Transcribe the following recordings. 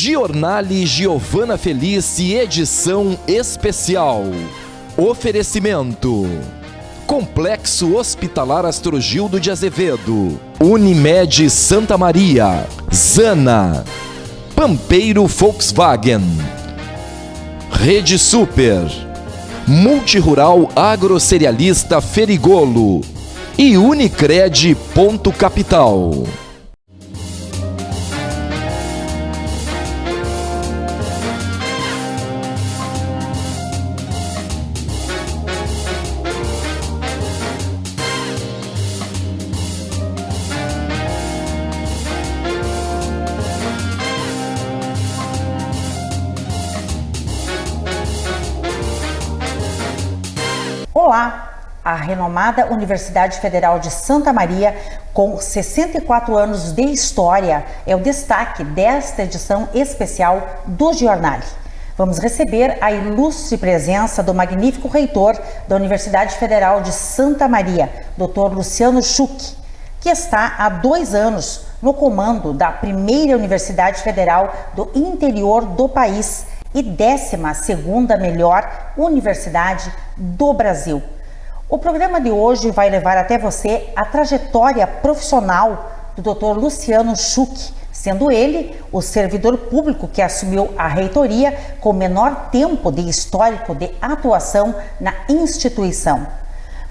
Giornale Giovana Feliz e edição especial. Oferecimento: Complexo Hospitalar Astrogildo de Azevedo, Unimed Santa Maria, Zana, Pampeiro Volkswagen, Rede Super, Multirural Agrocerealista Ferigolo e Unicred Ponto Capital. Olá! A renomada Universidade Federal de Santa Maria, com 64 anos de história, é o destaque desta edição especial do Giornale. Vamos receber a ilustre presença do magnífico reitor da Universidade Federal de Santa Maria, Dr. Luciano Schuch, que está há 2 anos no comando da primeira Universidade Federal do interior do país e 12ª melhor universidade do Brasil. O programa de hoje vai levar até você a trajetória profissional do Dr. Luciano Schuch, sendo ele o servidor público que assumiu a reitoria com menor tempo de histórico de atuação na instituição.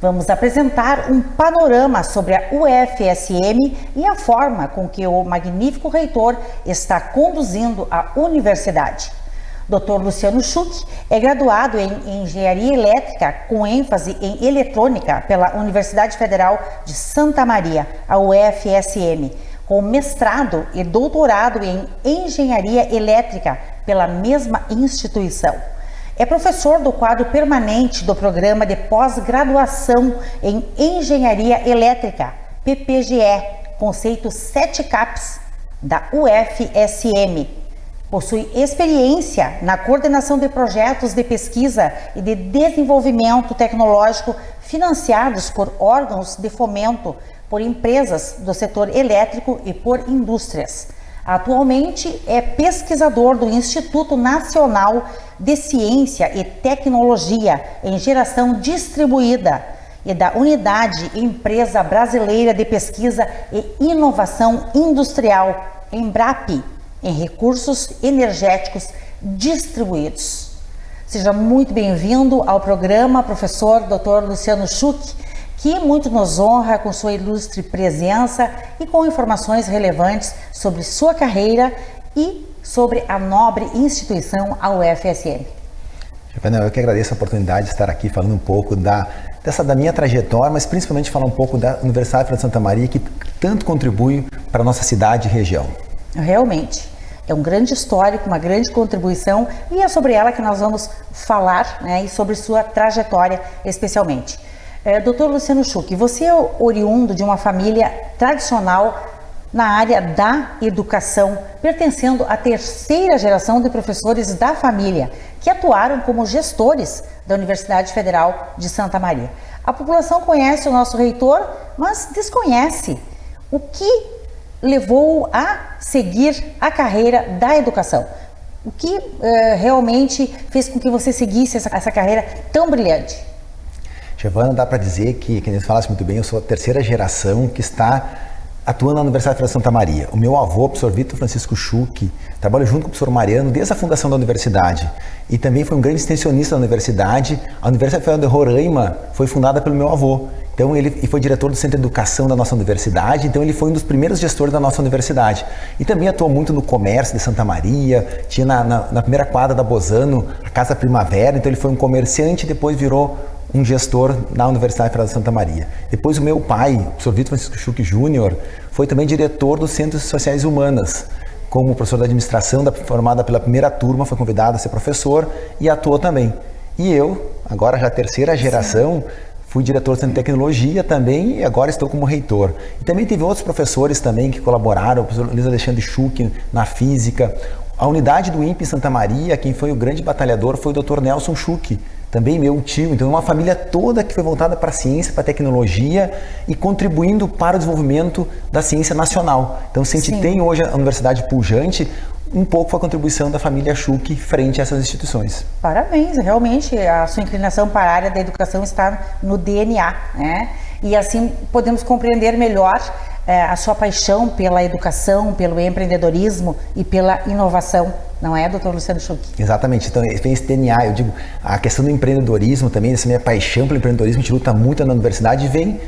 Vamos apresentar um panorama sobre a UFSM e a forma com que o magnífico reitor está conduzindo a universidade. Dr. Luciano Schuch é graduado em Engenharia Elétrica com ênfase em Eletrônica pela Universidade Federal de Santa Maria, a UFSM, com mestrado e doutorado em Engenharia Elétrica pela mesma instituição. É professor do quadro permanente do Programa de Pós-Graduação em Engenharia Elétrica, PPGE, conceito 7 CAPES, da UFSM. Possui experiência na coordenação de projetos de pesquisa e de desenvolvimento tecnológico financiados por órgãos de fomento, por empresas do setor elétrico e por indústrias. Atualmente é pesquisador do Instituto Nacional de Ciência e Tecnologia em Geração Distribuída e da Unidade Empresa Brasileira de Pesquisa e Inovação Industrial, Embrap, em recursos energéticos distribuídos. Seja muito bem-vindo ao programa, professor Dr. Luciano Schuch, que muito nos honra com sua ilustre presença e com informações relevantes sobre sua carreira e sobre a nobre instituição, a UFSM. Eu que agradeço a oportunidade de estar aqui falando um pouco da minha trajetória, mas principalmente falar um pouco da Universidade Federal de Santa Maria, que tanto contribui para a nossa cidade e região. Realmente. É um grande histórico, uma grande contribuição e é sobre ela que nós vamos falar, né, e sobre sua trajetória especialmente. Dr. Luciano Schuch, você é oriundo de uma família tradicional na área da educação, pertencendo à 3ª geração de professores da família, que atuaram como gestores da Universidade Federal de Santa Maria. A população conhece o nosso reitor, mas desconhece o que levou a seguir a carreira da educação. O que realmente fez com que você seguisse essa carreira tão brilhante? Giovana, dá para dizer que a gente falasse muito bem, eu sou a 3ª geração que está atuando na Universidade Federal de Santa Maria. O meu avô, o professor Vitor Francisco Schuch, trabalha junto com o professor Mariano desde a fundação da universidade e também foi um grande extensionista da universidade. A Universidade Federal de Roraima foi fundada pelo meu avô. Então ele foi diretor do Centro de Educação da nossa universidade, então ele foi um dos primeiros gestores da nossa universidade. E também atuou muito no comércio de Santa Maria, tinha na primeira quadra da Bozano a Casa Primavera, então ele foi um comerciante e depois virou um gestor na Universidade Federal de Santa Maria. Depois o meu pai, o professor Vitor Francisco Schuch Júnior, foi também diretor dos Centros Sociais Humanas. Como professor da administração, formada pela primeira turma, foi convidado a ser professor e atuou também. E eu, agora já 3ª geração, fui diretor do Centro de Tecnologia também e agora estou como reitor. E também teve outros professores também que colaboraram, o professor Luiz Alexandre Schuch na física. A unidade do INPE em Santa Maria, quem foi o grande batalhador foi o Dr. Nelson Schuch, também meu tio. Então, uma família toda que foi voltada para a ciência, para a tecnologia e contribuindo para o desenvolvimento da ciência nacional. Então, se a gente tem hoje a Universidade pujante, um pouco foi a contribuição da família Schuch frente a essas instituições. Parabéns, realmente a sua inclinação para a área da educação está no DNA, né? E assim podemos compreender melhor a sua paixão pela educação, pelo empreendedorismo e pela inovação, não é, doutor Luciano Schuch? Exatamente, então tem esse DNA, eu digo, a questão do empreendedorismo também, essa minha paixão pelo empreendedorismo, a gente luta muito na universidade, vem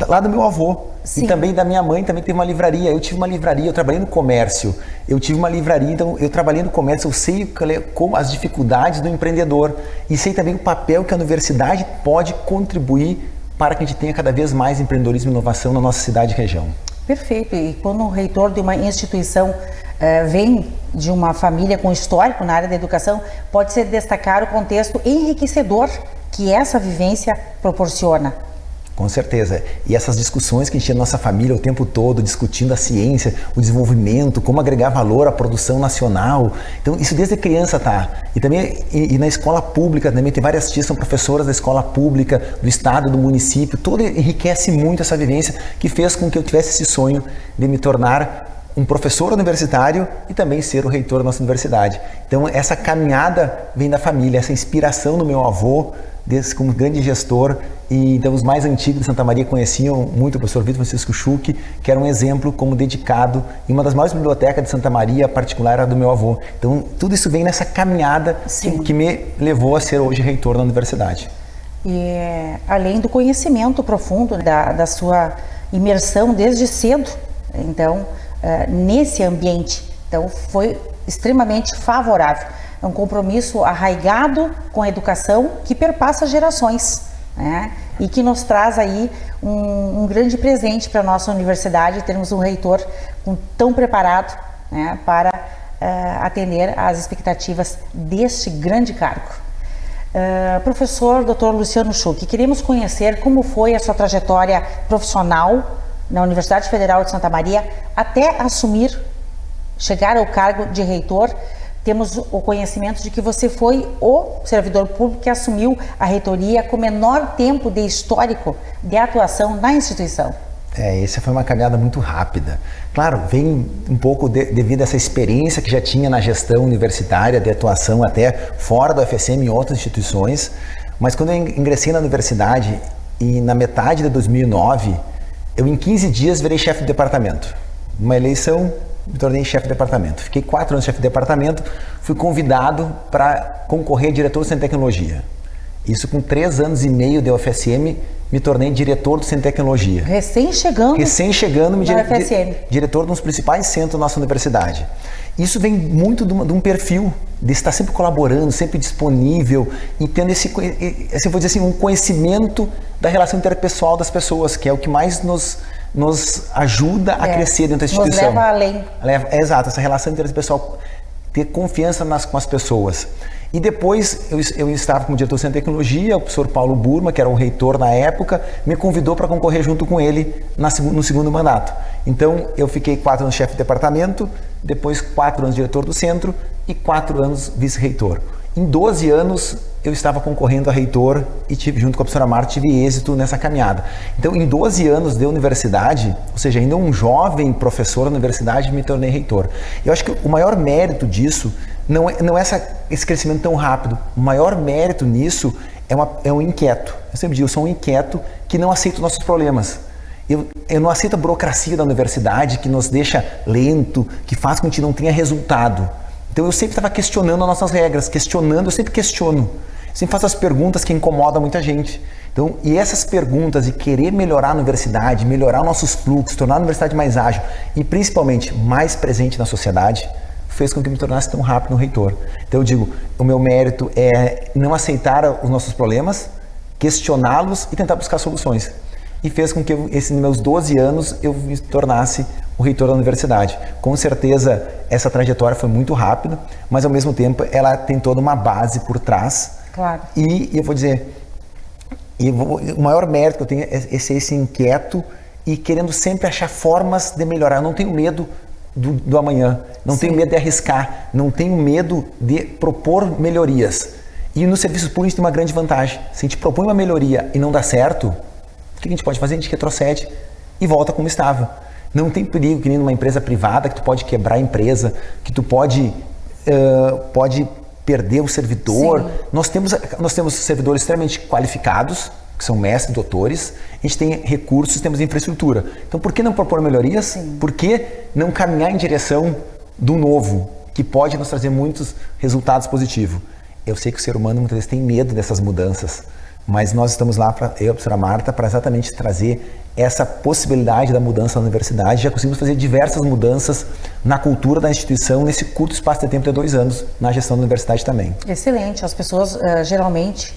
lá do meu avô. Sim. E também da minha mãe, também teve uma livraria, eu tive uma livraria, eu trabalhei no comércio, eu tive uma livraria, então eu trabalhei no comércio, eu sei como as dificuldades do empreendedor e sei também o papel que a universidade pode contribuir para que a gente tenha cada vez mais empreendedorismo e inovação na nossa cidade e região. Perfeito, e quando um reitor de uma instituição vem de uma família com histórico na área da educação, pode-se destacar o contexto enriquecedor que essa vivência proporciona. Com certeza. E essas discussões que a gente tinha na nossa família o tempo todo, discutindo a ciência, o desenvolvimento, como agregar valor à produção nacional. Então, isso desde criança tá. E também e na escola pública também, tem várias tias, são professoras da escola pública, do estado, do município. Tudo enriquece muito essa vivência que fez com que eu tivesse esse sonho de me tornar um professor universitário e também ser o reitor da nossa universidade. Então, essa caminhada vem da família, essa inspiração do meu avô, como grande gestor, e então os mais antigos de Santa Maria conheciam muito o professor Vitor Francisco Schuch, que era um exemplo como dedicado em uma das maiores bibliotecas de Santa Maria, a particular era do meu avô. Então tudo isso vem nessa caminhada que me levou a ser hoje reitor da universidade. E além do conhecimento profundo da sua imersão desde cedo, então nesse ambiente, então foi extremamente favorável. É um compromisso arraigado com a educação que perpassa gerações, né? E que nos traz aí um grande presente para a nossa universidade, termos um reitor tão preparado, né, para atender às expectativas deste grande cargo. Professor Dr. Luciano Schuch, queremos conhecer como foi a sua trajetória profissional na Universidade Federal de Santa Maria até chegar ao cargo de reitor. Temos o conhecimento de que você foi o servidor público que assumiu a reitoria com menor tempo de histórico de atuação na instituição. Essa foi uma caminhada muito rápida. Claro, vem um pouco devido a essa experiência que já tinha na gestão universitária, de atuação até fora do UFSM em outras instituições, mas quando eu ingressei na universidade e na metade de 2009, eu em 15 dias virei chefe de departamento. Uma eleição, me tornei chefe de departamento. Fiquei 4 anos chefe de departamento, fui convidado para concorrer a diretor do Centro de Tecnologia. Isso com 3 anos e meio de UFSM, me tornei diretor do Centro de Tecnologia. Recém-chegando diretor de um dos principais centros da nossa universidade. Isso vem muito de um perfil de estar sempre colaborando, sempre disponível e tendo vou dizer assim, um conhecimento da relação interpessoal das pessoas, que é o que mais nos ajuda a crescer dentro da instituição. Nos leva além. Exato, essa relação interpessoal, ter confiança com as pessoas. E depois eu estava como diretor do Centro de Tecnologia, o professor Paulo Burma, que era o reitor na época, me convidou para concorrer junto com ele no segundo mandato. Então eu fiquei 4 anos chefe de departamento, depois 4 anos diretor do centro e 4 anos vice-reitor. Em 12 anos eu estava concorrendo a reitor e junto com a professora Marta tive êxito nessa caminhada. Então em 12 anos de universidade, ou seja, ainda um jovem professor da universidade, me tornei reitor. Eu acho que o maior mérito disso não é esse crescimento tão rápido. O maior mérito nisso é um inquieto. Eu sempre digo, eu sou um inquieto que não aceita os nossos problemas. Eu não aceito a burocracia da universidade que nos deixa lento, que faz com que a gente não tenha resultado. Então eu sempre estava questionando as nossas regras, eu sempre questiono. Sempre faço as perguntas que incomodam muita gente. Então, e essas perguntas e querer melhorar a universidade, melhorar nossos fluxos, tornar a universidade mais ágil e principalmente mais presente na sociedade, fez com que eu me tornasse tão rápido um reitor. Então eu digo, o meu mérito é não aceitar os nossos problemas, questioná-los e tentar buscar soluções. E fez com que esses meus 12 anos eu me tornasse o reitor da universidade. Com certeza essa trajetória foi muito rápida, mas ao mesmo tempo ela tem toda uma base por trás. Claro. E eu vou dizer, o maior mérito que eu tenho é ser esse inquieto e querendo sempre achar formas de melhorar. Eu não tenho medo do amanhã, não tenho medo de arriscar, não tenho medo de propor melhorias. E no serviço público a gente tem uma grande vantagem. Se a gente propõe uma melhoria e não dá certo, o que a gente pode fazer? A gente retrocede e volta como estava. Não tem perigo que nem numa empresa privada que tu pode quebrar a empresa, que tu pode perder o servidor. Nós temos servidores extremamente qualificados, que são mestres, doutores, a gente tem recursos, temos infraestrutura. Então, por que não propor melhorias? Sim. Por que não caminhar em direção do novo, que pode nos trazer muitos resultados positivos? Eu sei que o ser humano muitas vezes tem medo dessas mudanças, mas nós estamos lá, eu e a professora Marta, para exatamente trazer essa possibilidade da mudança na universidade. Já conseguimos fazer diversas mudanças na cultura da instituição nesse curto espaço de tempo de 2 anos, na gestão da universidade também. Excelente. As pessoas geralmente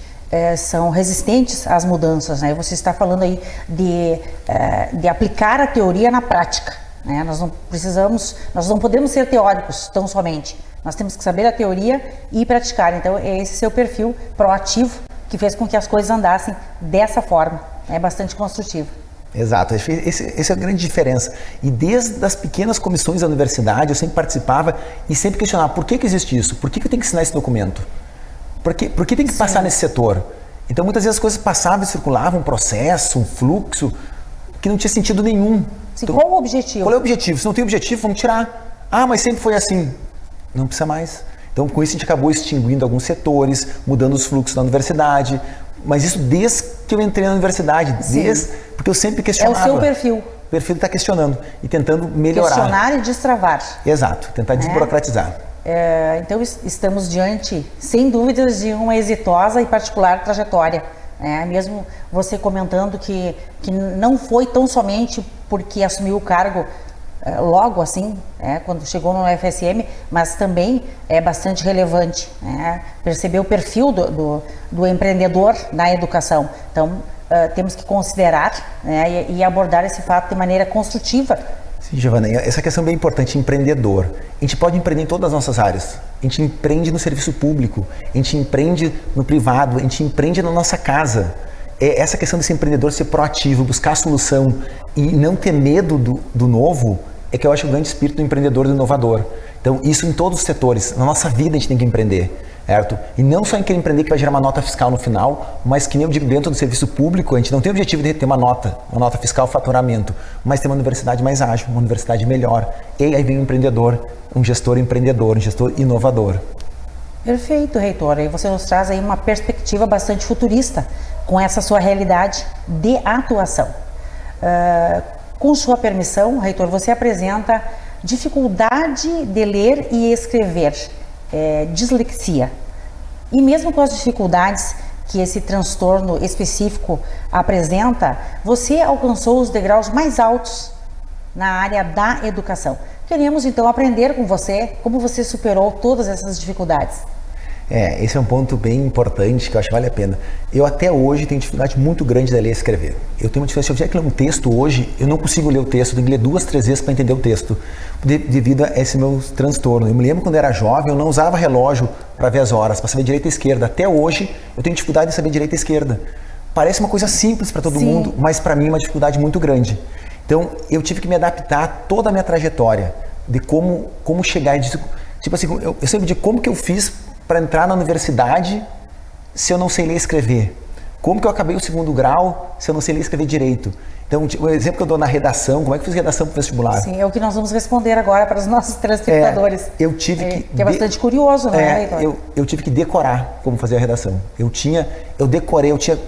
são resistentes às mudanças, né? Você está falando aí de aplicar a teoria na prática, né? Nós não podemos ser teóricos tão somente. Nós temos que saber a teoria e praticar. Então, é esse seu perfil proativo que fez com que as coisas andassem dessa forma. É bastante construtivo. Exato, essa é a grande diferença. E desde as pequenas comissões da universidade, eu sempre participava e sempre questionava por que existe isso? Por que eu tenho que assinar esse documento? Por que tem que passar nesse setor? Então, muitas vezes as coisas passavam e circulavam, um processo, um fluxo, que não tinha sentido nenhum. Sim, então, qual o objetivo? Qual é o objetivo? Se não tem objetivo, vamos tirar. Ah, mas sempre foi assim. Não precisa mais. Então, com isso, a gente acabou extinguindo alguns setores, mudando os fluxos da universidade. Mas isso desde que eu entrei na universidade, porque eu sempre questionava. É o seu perfil. O perfil está questionando e tentando melhorar. Questionar e destravar. Exato, tentar desburocratizar. Então, estamos diante, sem dúvidas, de uma exitosa e particular trajetória. Mesmo você comentando que não foi tão somente porque assumiu o cargo logo assim, quando chegou no UFSM, mas também é bastante relevante, perceber o perfil do empreendedor na educação. Então, temos que considerar e abordar esse fato de maneira construtiva. Sim, Giovana, essa questão é bem importante, empreendedor. A gente pode empreender em todas as nossas áreas. A gente empreende no serviço público, a gente empreende no privado, a gente empreende na nossa casa. Essa questão de ser empreendedor, ser proativo, buscar a solução e não ter medo do novo, é que eu acho o grande espírito do empreendedor e do inovador. Então, isso em todos os setores. Na nossa vida a gente tem que empreender, certo? E não só em querer empreender que vai gerar uma nota fiscal no final, mas que nem eu digo, dentro do serviço público, a gente não tem o objetivo de ter uma nota fiscal, faturamento, mas ter uma universidade mais ágil, uma universidade melhor. E aí vem o empreendedor, um gestor empreendedor, um gestor inovador. Perfeito, reitor. E você nos traz aí uma perspectiva bastante futurista com essa sua realidade de atuação. Com sua permissão, reitor, você apresenta dificuldade de ler e escrever, dislexia. E mesmo com as dificuldades que esse transtorno específico apresenta, você alcançou os degraus mais altos na área da educação. Queremos então aprender com você como você superou todas essas dificuldades. Esse é um ponto bem importante que eu acho que vale a pena. Eu até hoje tenho dificuldade muito grande de ler e escrever. Eu tenho uma dificuldade, se eu tiver que ler um texto hoje, eu não consigo ler o texto, eu tenho que ler 2, 3 vezes para entender o texto, devido a esse meu transtorno. Eu me lembro quando eu era jovem, eu não usava relógio para ver as horas, para saber direita e esquerda. Até hoje, eu tenho dificuldade de saber direita e esquerda. Parece uma coisa simples para todo mundo, mas para mim é uma dificuldade muito grande. Então, eu tive que me adaptar a toda a minha trajetória, de como chegar, tipo assim, eu sempre digo, como que eu fiz para entrar na universidade se eu não sei ler e escrever? Como que eu acabei o 2º grau se eu não sei ler e escrever direito? Então, o exemplo que eu dou na redação, como é que eu fiz redação para o vestibular? Sim, é o que nós vamos responder agora para os nossos telespectadores. Eu tive que é bastante curioso, né, Heitor? Eu tive que decorar como fazer a redação. Eu tinha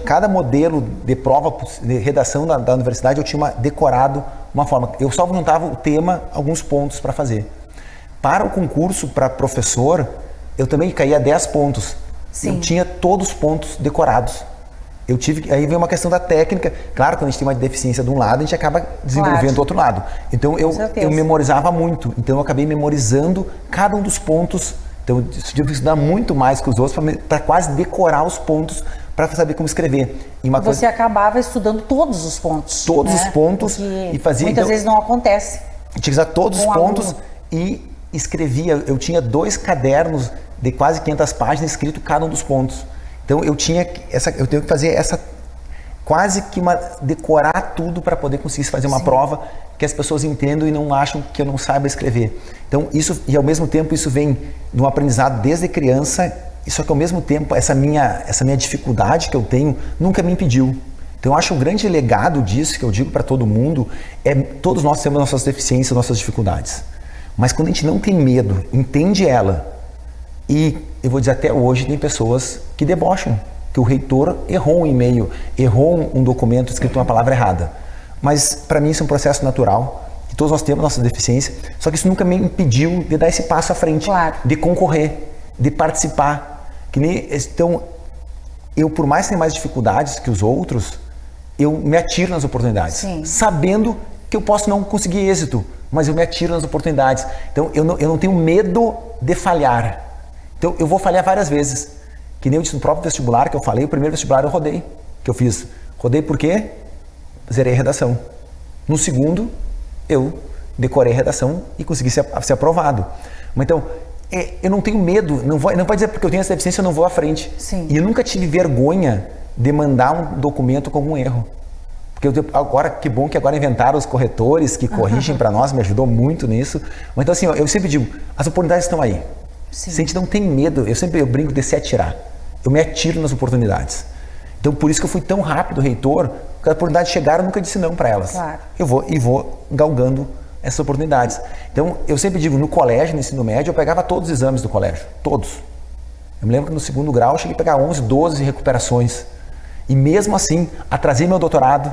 cada modelo de prova de redação da universidade, eu tinha decorado uma forma. Eu só juntava o tema, alguns pontos para fazer. Para o concurso, para professor, eu também caía 10 pontos. Sim. Eu tinha todos os pontos decorados. Aí vem uma questão da técnica. Claro, quando a gente tem uma deficiência de um lado, a gente acaba desenvolvendo do outro lado. Então, eu memorizava muito. Então, eu acabei memorizando cada um dos pontos. Então, eu tive que estudar muito mais que os outros para quase decorar os pontos para saber como escrever. Você acabava estudando todos os pontos. Todos os pontos. E fazia, muitas vezes não acontece. Tinha que usar todos os pontos e escrevia. Eu tinha 2 cadernos de quase 500 páginas escrito cada um dos pontos. Então eu tenho que fazer essa quase que decorar tudo para poder conseguir fazer uma prova que as pessoas entendam e não acham que eu não saiba escrever. Então isso, e ao mesmo tempo isso vem de um aprendizado desde criança, só que ao mesmo tempo essa minha dificuldade que eu tenho nunca me impediu. Então eu acho um grande legado disso, que eu digo para todo mundo, todos nós temos nossas deficiências, nossas dificuldades. Mas quando a gente não tem medo, entende ela, e eu vou dizer até hoje, tem pessoas que debocham, que o reitor errou um e-mail, errou um documento, escrito uma palavra errada. Mas para mim isso é um processo natural, que todos nós temos nossa deficiência, só que isso nunca me impediu de dar esse passo à frente, claro, de concorrer, de participar. Então, eu por mais ter mais dificuldades que os outros, eu me atiro nas oportunidades, sim, sabendo que eu posso não conseguir êxito, mas eu me atiro nas oportunidades. Então, eu não tenho medo de falhar. Então, eu vou falhar várias vezes. Que nem eu disse no próprio vestibular que eu falei, o primeiro vestibular eu rodei, que eu fiz. Rodei por quê? Zerei a redação. No segundo, eu decorei a redação e consegui ser aprovado. Mas então, eu não tenho medo, não vai dizer porque eu tenho essa deficiência eu não vou à frente. Sim. E eu nunca tive vergonha de mandar um documento com algum erro. Porque agora, que bom que agora inventaram os corretores que corrigem para nós, me ajudou muito nisso. Mas então assim, eu sempre digo, as oportunidades estão aí. Sim. Se a gente não tem medo, eu brinco de se atirar. Eu me atiro nas oportunidades. Então por isso que eu fui tão rápido, reitor, porque as oportunidades chegaram, eu nunca disse não para elas. Claro. Eu vou galgando essas oportunidades. Então eu sempre digo, no colégio, no ensino médio, eu pegava todos os exames do colégio, todos. Eu me lembro que no segundo grau eu cheguei a pegar 11, 12 recuperações. E mesmo assim, atrasei meu doutorado.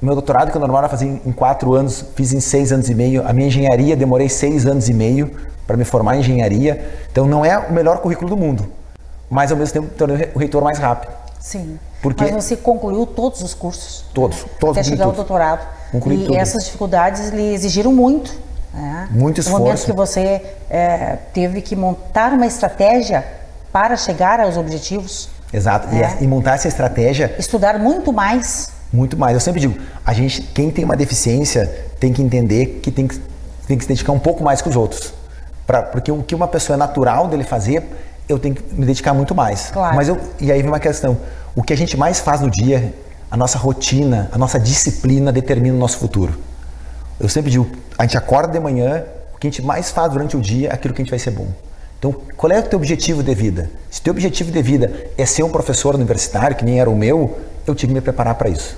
Meu doutorado, que eu normal era fazer em 4 anos, fiz em 6 anos e meio. A minha engenharia, demorei 6 anos e meio para me formar em engenharia. Então não é o melhor currículo do mundo, mas ao mesmo tempo tornei o reitor mais rápido. Sim, porque mas você concluiu todos os cursos? Todos. Até chegar ao doutorado. Concluí tudo. Essas dificuldades lhe exigiram muito. Né? Muito esforço. No momento que você teve que montar uma estratégia para chegar aos objetivos. Exato, e montar essa estratégia... Estudar muito mais. Muito mais. Eu sempre digo, quem tem uma deficiência tem que entender que tem que se dedicar um pouco mais que os outros. Porque o que uma pessoa é natural dele fazer, eu tenho que me dedicar muito mais. Claro. E aí vem uma questão, o que a gente mais faz no dia, a nossa rotina, a nossa disciplina determina o nosso futuro. Eu sempre digo, a gente acorda de manhã, o que a gente mais faz durante o dia é aquilo que a gente vai ser bom. Então, qual é o teu objetivo de vida? Se o teu objetivo de vida é ser um professor universitário, que nem era o meu, eu tinha que me preparar para isso.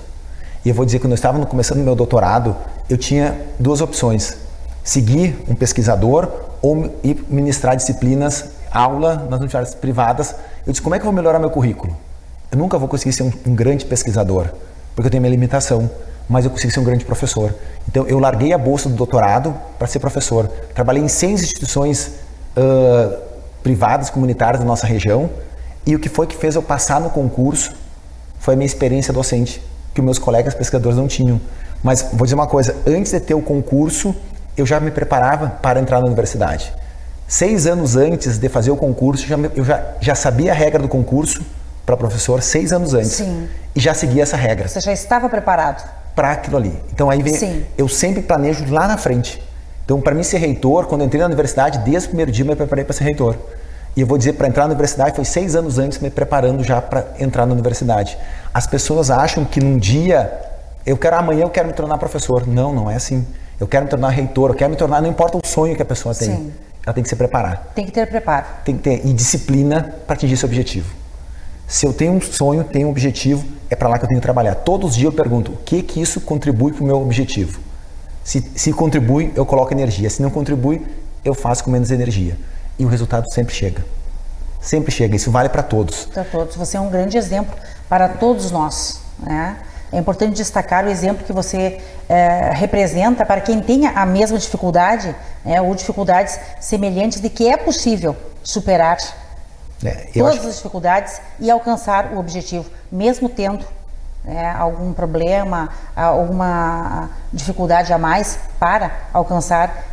E eu vou dizer que quando eu estava começando meu doutorado, eu tinha 2 opções. Seguir um pesquisador ou ministrar disciplinas, aula nas universidades privadas. Eu disse, como é que eu vou melhorar meu currículo? Eu nunca vou conseguir ser um grande pesquisador, porque eu tenho minha limitação, mas eu consigo ser um grande professor. Então, eu larguei a bolsa do doutorado para ser professor. Trabalhei em 6 instituições privadas, comunitárias da nossa região, e o que foi que fez eu passar no concurso foi a minha experiência docente, que os meus colegas pesquisadores não tinham. Mas vou dizer uma coisa, antes de ter o concurso, eu já me preparava para entrar na universidade. 6 anos antes de fazer o concurso, eu já sabia a regra do concurso para professor 6 anos antes. Sim. E já seguia essa regra. Você já estava preparado? Para aquilo ali. Então aí vem, eu sempre planejo lá na frente. Então, para mim ser reitor, quando eu entrei na universidade, desde o primeiro dia eu me preparei para ser reitor. E eu vou dizer, para entrar na universidade, foi 6 anos antes me preparando já para entrar na universidade. As pessoas acham que num dia, amanhã eu quero me tornar professor. Não, não é assim. Eu quero me tornar reitor, eu quero me tornar, não importa o sonho que a pessoa tem. Sim. Ela tem que se preparar. Tem que ter preparo. Tem que ter, e disciplina para atingir esse objetivo. Se eu tenho um sonho, tenho um objetivo, é para lá que eu tenho que trabalhar. Todos os dias eu pergunto, o que isso contribui para o meu objetivo? Se contribui, eu coloco energia. Se não contribui, eu faço com menos energia. E o resultado sempre chega. Sempre chega. Isso vale para todos. Para todos. Você é um grande exemplo para todos nós. Né? É importante destacar o exemplo que você representa para quem tenha a mesma dificuldade, ou dificuldades semelhantes, de que é possível superar todas as dificuldades e alcançar o objetivo, mesmo tendo algum problema, alguma dificuldade a mais para alcançar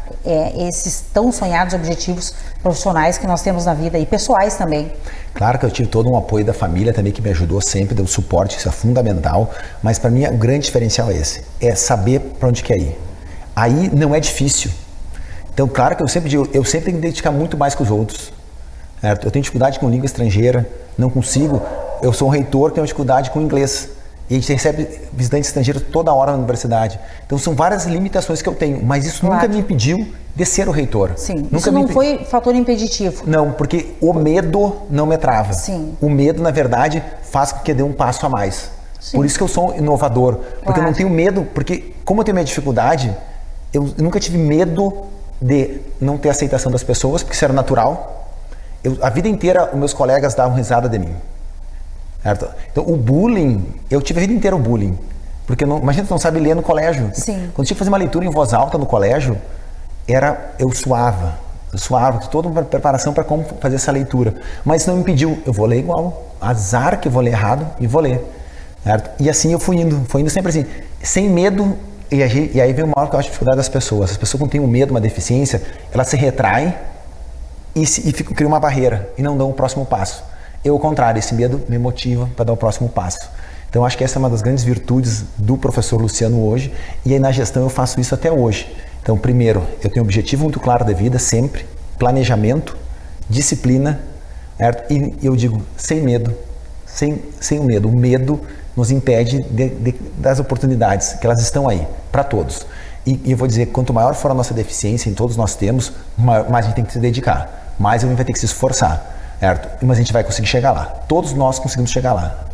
esses tão sonhados objetivos profissionais que nós temos na vida e pessoais também. Claro que eu tive todo um apoio da família também que me ajudou sempre, deu suporte, isso é fundamental, mas para mim o grande diferencial é esse, é saber para onde quer ir. Aí não é difícil. Então, claro que eu sempre digo, eu sempre tenho que me dedicar muito mais que os outros. Certo? Eu tenho dificuldade com língua estrangeira, não consigo. Eu sou um reitor que tem dificuldade com inglês. E a gente recebe visitantes estrangeiros toda hora na universidade. Então são várias limitações que eu tenho, mas isso nunca me impediu de ser o reitor. Sim, nunca isso não foi fator impeditivo. Não, porque o medo não me trava. Sim. O medo, na verdade, faz com que eu dê um passo a mais. Sim. Por isso que eu sou inovador, porque eu não tenho medo, porque como eu tenho minha dificuldade, eu nunca tive medo de não ter aceitação das pessoas, porque isso era natural. A vida inteira, os meus colegas davam risada de mim. Certo? Então, o bullying, eu tive a vida inteira o bullying. Porque, imagina, tu não sabe ler no colégio. Sim. Quando tinha que fazer uma leitura em voz alta no colégio, eu suava, toda uma preparação para como fazer essa leitura. Mas não me impediu, eu vou ler igual. Azar que eu vou ler errado e vou ler. Certo? E assim eu fui indo sempre assim, sem medo. E aí vem o maior que eu acho, dificuldade das pessoas. As pessoas, quando têm um medo, uma deficiência, elas se retraem e criam uma barreira e não dão o próximo passo. Eu, ao contrário, esse medo me motiva para dar o próximo passo. Então, acho que essa é uma das grandes virtudes do professor Luciano hoje, e aí na gestão eu faço isso até hoje. Então, primeiro, eu tenho um objetivo muito claro da vida, sempre, planejamento, disciplina, certo? E eu digo, sem medo, sem o medo. O medo nos impede das oportunidades, que elas estão aí, para todos. E eu vou dizer, quanto maior for a nossa deficiência, em todos nós temos, mais a gente tem que se dedicar, mais a gente vai ter que se esforçar, certo? Mas a gente vai conseguir chegar lá. Todos nós conseguimos chegar lá.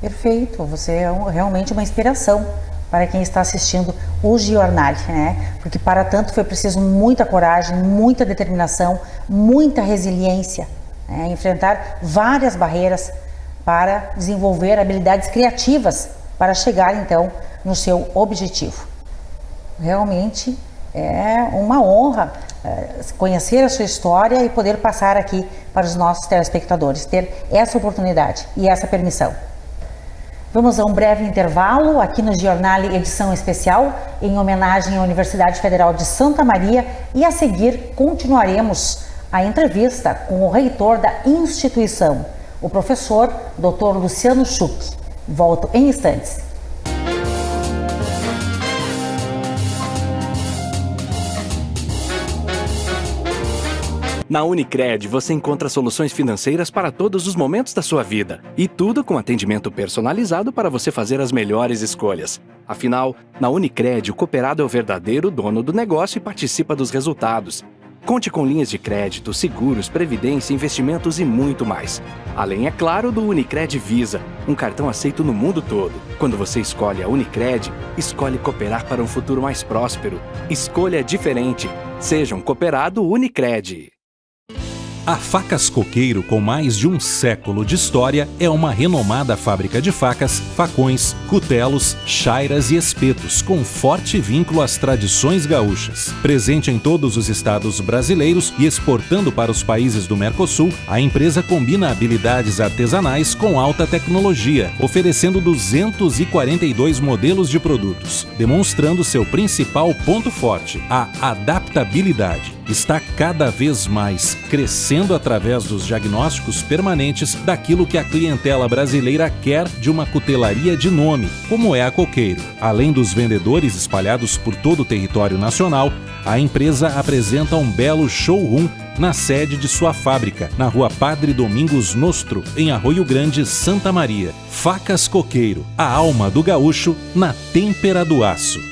Perfeito, você é realmente uma inspiração para quem está assistindo o jornal, né? Porque para tanto foi preciso muita coragem, muita determinação, muita resiliência, né? Enfrentar várias barreiras para desenvolver habilidades criativas para chegar então no seu objetivo. Realmente é uma honra conhecer a sua história e poder passar aqui para os nossos telespectadores, ter essa oportunidade e essa permissão. Vamos a um breve intervalo aqui no Jornal edição especial em homenagem à Universidade Federal de Santa Maria e a seguir continuaremos a entrevista com o reitor da instituição, o professor Dr. Luciano Schuch. Volto em instantes. Na Unicred, você encontra soluções financeiras para todos os momentos da sua vida. E tudo com atendimento personalizado para você fazer as melhores escolhas. Afinal, na Unicred, o cooperado é o verdadeiro dono do negócio e participa dos resultados. Conte com linhas de crédito, seguros, previdência, investimentos e muito mais. Além, é claro, do Unicred Visa, um cartão aceito no mundo todo. Quando você escolhe a Unicred, escolhe cooperar para um futuro mais próspero. Escolha diferente. Seja um cooperado Unicred. A Facas Coqueiro, com mais de um século de história, é uma renomada fábrica de facas, facões, cutelos, chairas e espetos, com forte vínculo às tradições gaúchas. Presente em todos os estados brasileiros e exportando para os países do Mercosul, a empresa combina habilidades artesanais com alta tecnologia, oferecendo 242 modelos de produtos, demonstrando seu principal ponto forte, a adaptabilidade. Está cada vez mais crescendo através dos diagnósticos permanentes daquilo que a clientela brasileira quer de uma cutelaria de nome, como é a Coqueiro. Além dos vendedores espalhados por todo o território nacional, a empresa apresenta um belo showroom na sede de sua fábrica, na Rua Padre Domingos Nostro, em Arroio Grande, Santa Maria. Facas Coqueiro, a alma do gaúcho na têmpera do aço.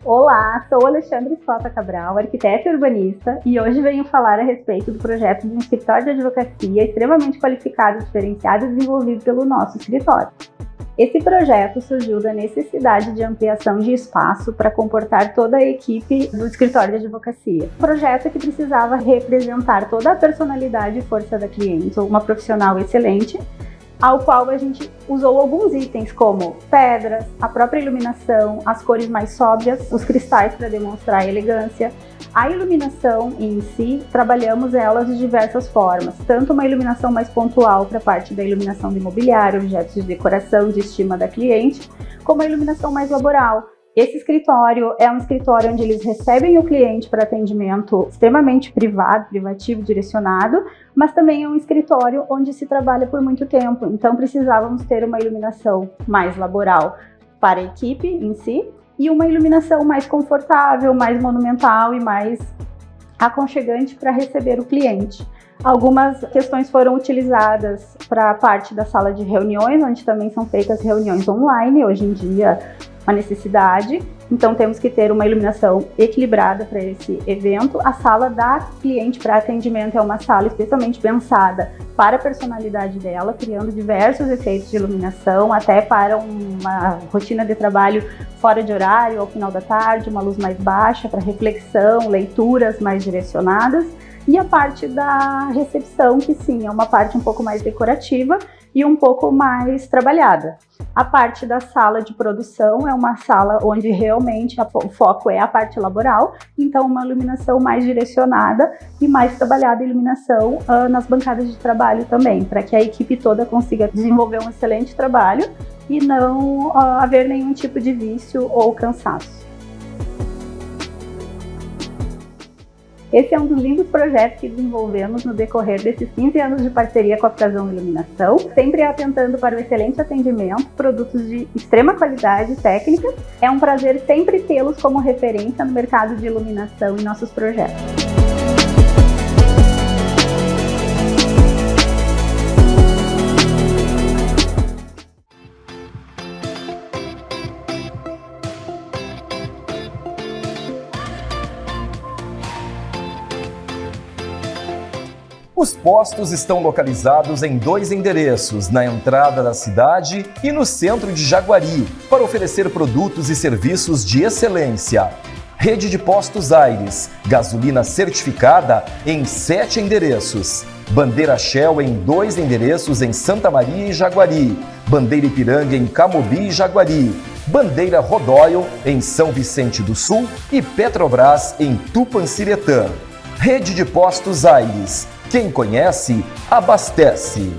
Olá, sou Alexandre Scota Cabral, arquiteta e urbanista, e hoje venho falar a respeito do projeto de um escritório de advocacia extremamente qualificado, diferenciado e desenvolvido pelo nosso escritório. Esse projeto surgiu da necessidade de ampliação de espaço para comportar toda a equipe do escritório de advocacia. Um projeto que precisava representar toda a personalidade e força da cliente, uma profissional excelente, ao qual a gente usou alguns itens como pedras, a própria iluminação, as cores mais sóbrias, os cristais para demonstrar a elegância. A iluminação em si, trabalhamos elas de diversas formas, tanto uma iluminação mais pontual para a parte da iluminação do imobiliário, objetos de decoração, de estima da cliente, como a iluminação mais laboral. Esse escritório é um escritório onde eles recebem o cliente para atendimento extremamente privado, privativo, direcionado, mas também é um escritório onde se trabalha por muito tempo, então precisávamos ter uma iluminação mais laboral para a equipe em si e uma iluminação mais confortável, mais monumental e mais aconchegante para receber o cliente. Algumas questões foram utilizadas para a parte da sala de reuniões, onde também são feitas reuniões online, hoje em dia uma necessidade, então temos que ter uma iluminação equilibrada para esse evento. A sala da cliente para atendimento é uma sala especialmente pensada para a personalidade dela, criando diversos efeitos de iluminação, até para uma rotina de trabalho fora de horário, ao final da tarde, uma luz mais baixa para reflexão, leituras mais direcionadas. E a parte da recepção, que sim, é uma parte um pouco mais decorativa e um pouco mais trabalhada. A parte da sala de produção é uma sala onde realmente o foco é a parte laboral, então uma iluminação mais direcionada e mais trabalhada iluminação nas bancadas de trabalho também, para que a equipe toda consiga desenvolver um excelente trabalho e não haver nenhum tipo de vício ou cansaço. Esse é um dos lindos projetos que desenvolvemos no decorrer desses 15 anos de parceria com a Frazão Iluminação, sempre atentando para o excelente atendimento, produtos de extrema qualidade técnica. É um prazer sempre tê-los como referência no mercado de iluminação em nossos projetos. Os postos estão localizados em 2 endereços, na entrada da cidade e no centro de Jaguari, para oferecer produtos e serviços de excelência. Rede de Postos Aires, gasolina certificada em 7 endereços. Bandeira Shell em 2 endereços em Santa Maria e Jaguari. Bandeira Ipiranga em Camobi e Jaguari. Bandeira Rodóio em São Vicente do Sul e Petrobras em Tupanciretã. Rede de Postos Aires. Quem conhece, abastece.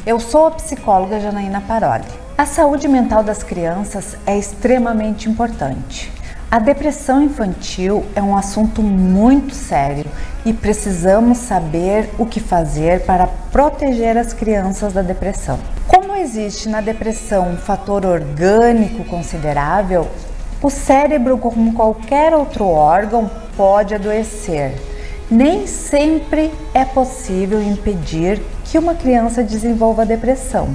Eu sou a psicóloga Janaína Paroli. A saúde mental das crianças é extremamente importante. A depressão infantil é um assunto muito sério e precisamos saber o que fazer para proteger as crianças da depressão. Como existe na depressão um fator orgânico considerável, o cérebro, como qualquer outro órgão, pode adoecer. Nem sempre é possível impedir que uma criança desenvolva depressão,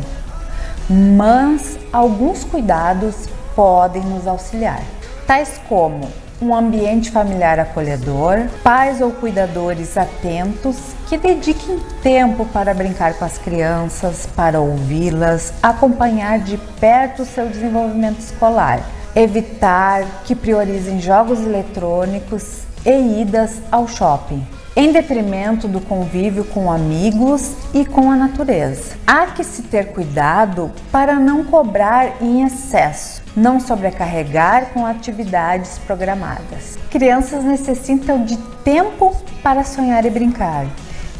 mas alguns cuidados podem nos auxiliar, tais como um ambiente familiar acolhedor, pais ou cuidadores atentos que dediquem tempo para brincar com as crianças, para ouvi-las, acompanhar de perto o seu desenvolvimento escolar, evitar que priorizem jogos eletrônicos e idas ao shopping, em detrimento do convívio com amigos e com a natureza. Há que se ter cuidado para não cobrar em excesso, não sobrecarregar com atividades programadas. Crianças necessitam de tempo para sonhar e brincar,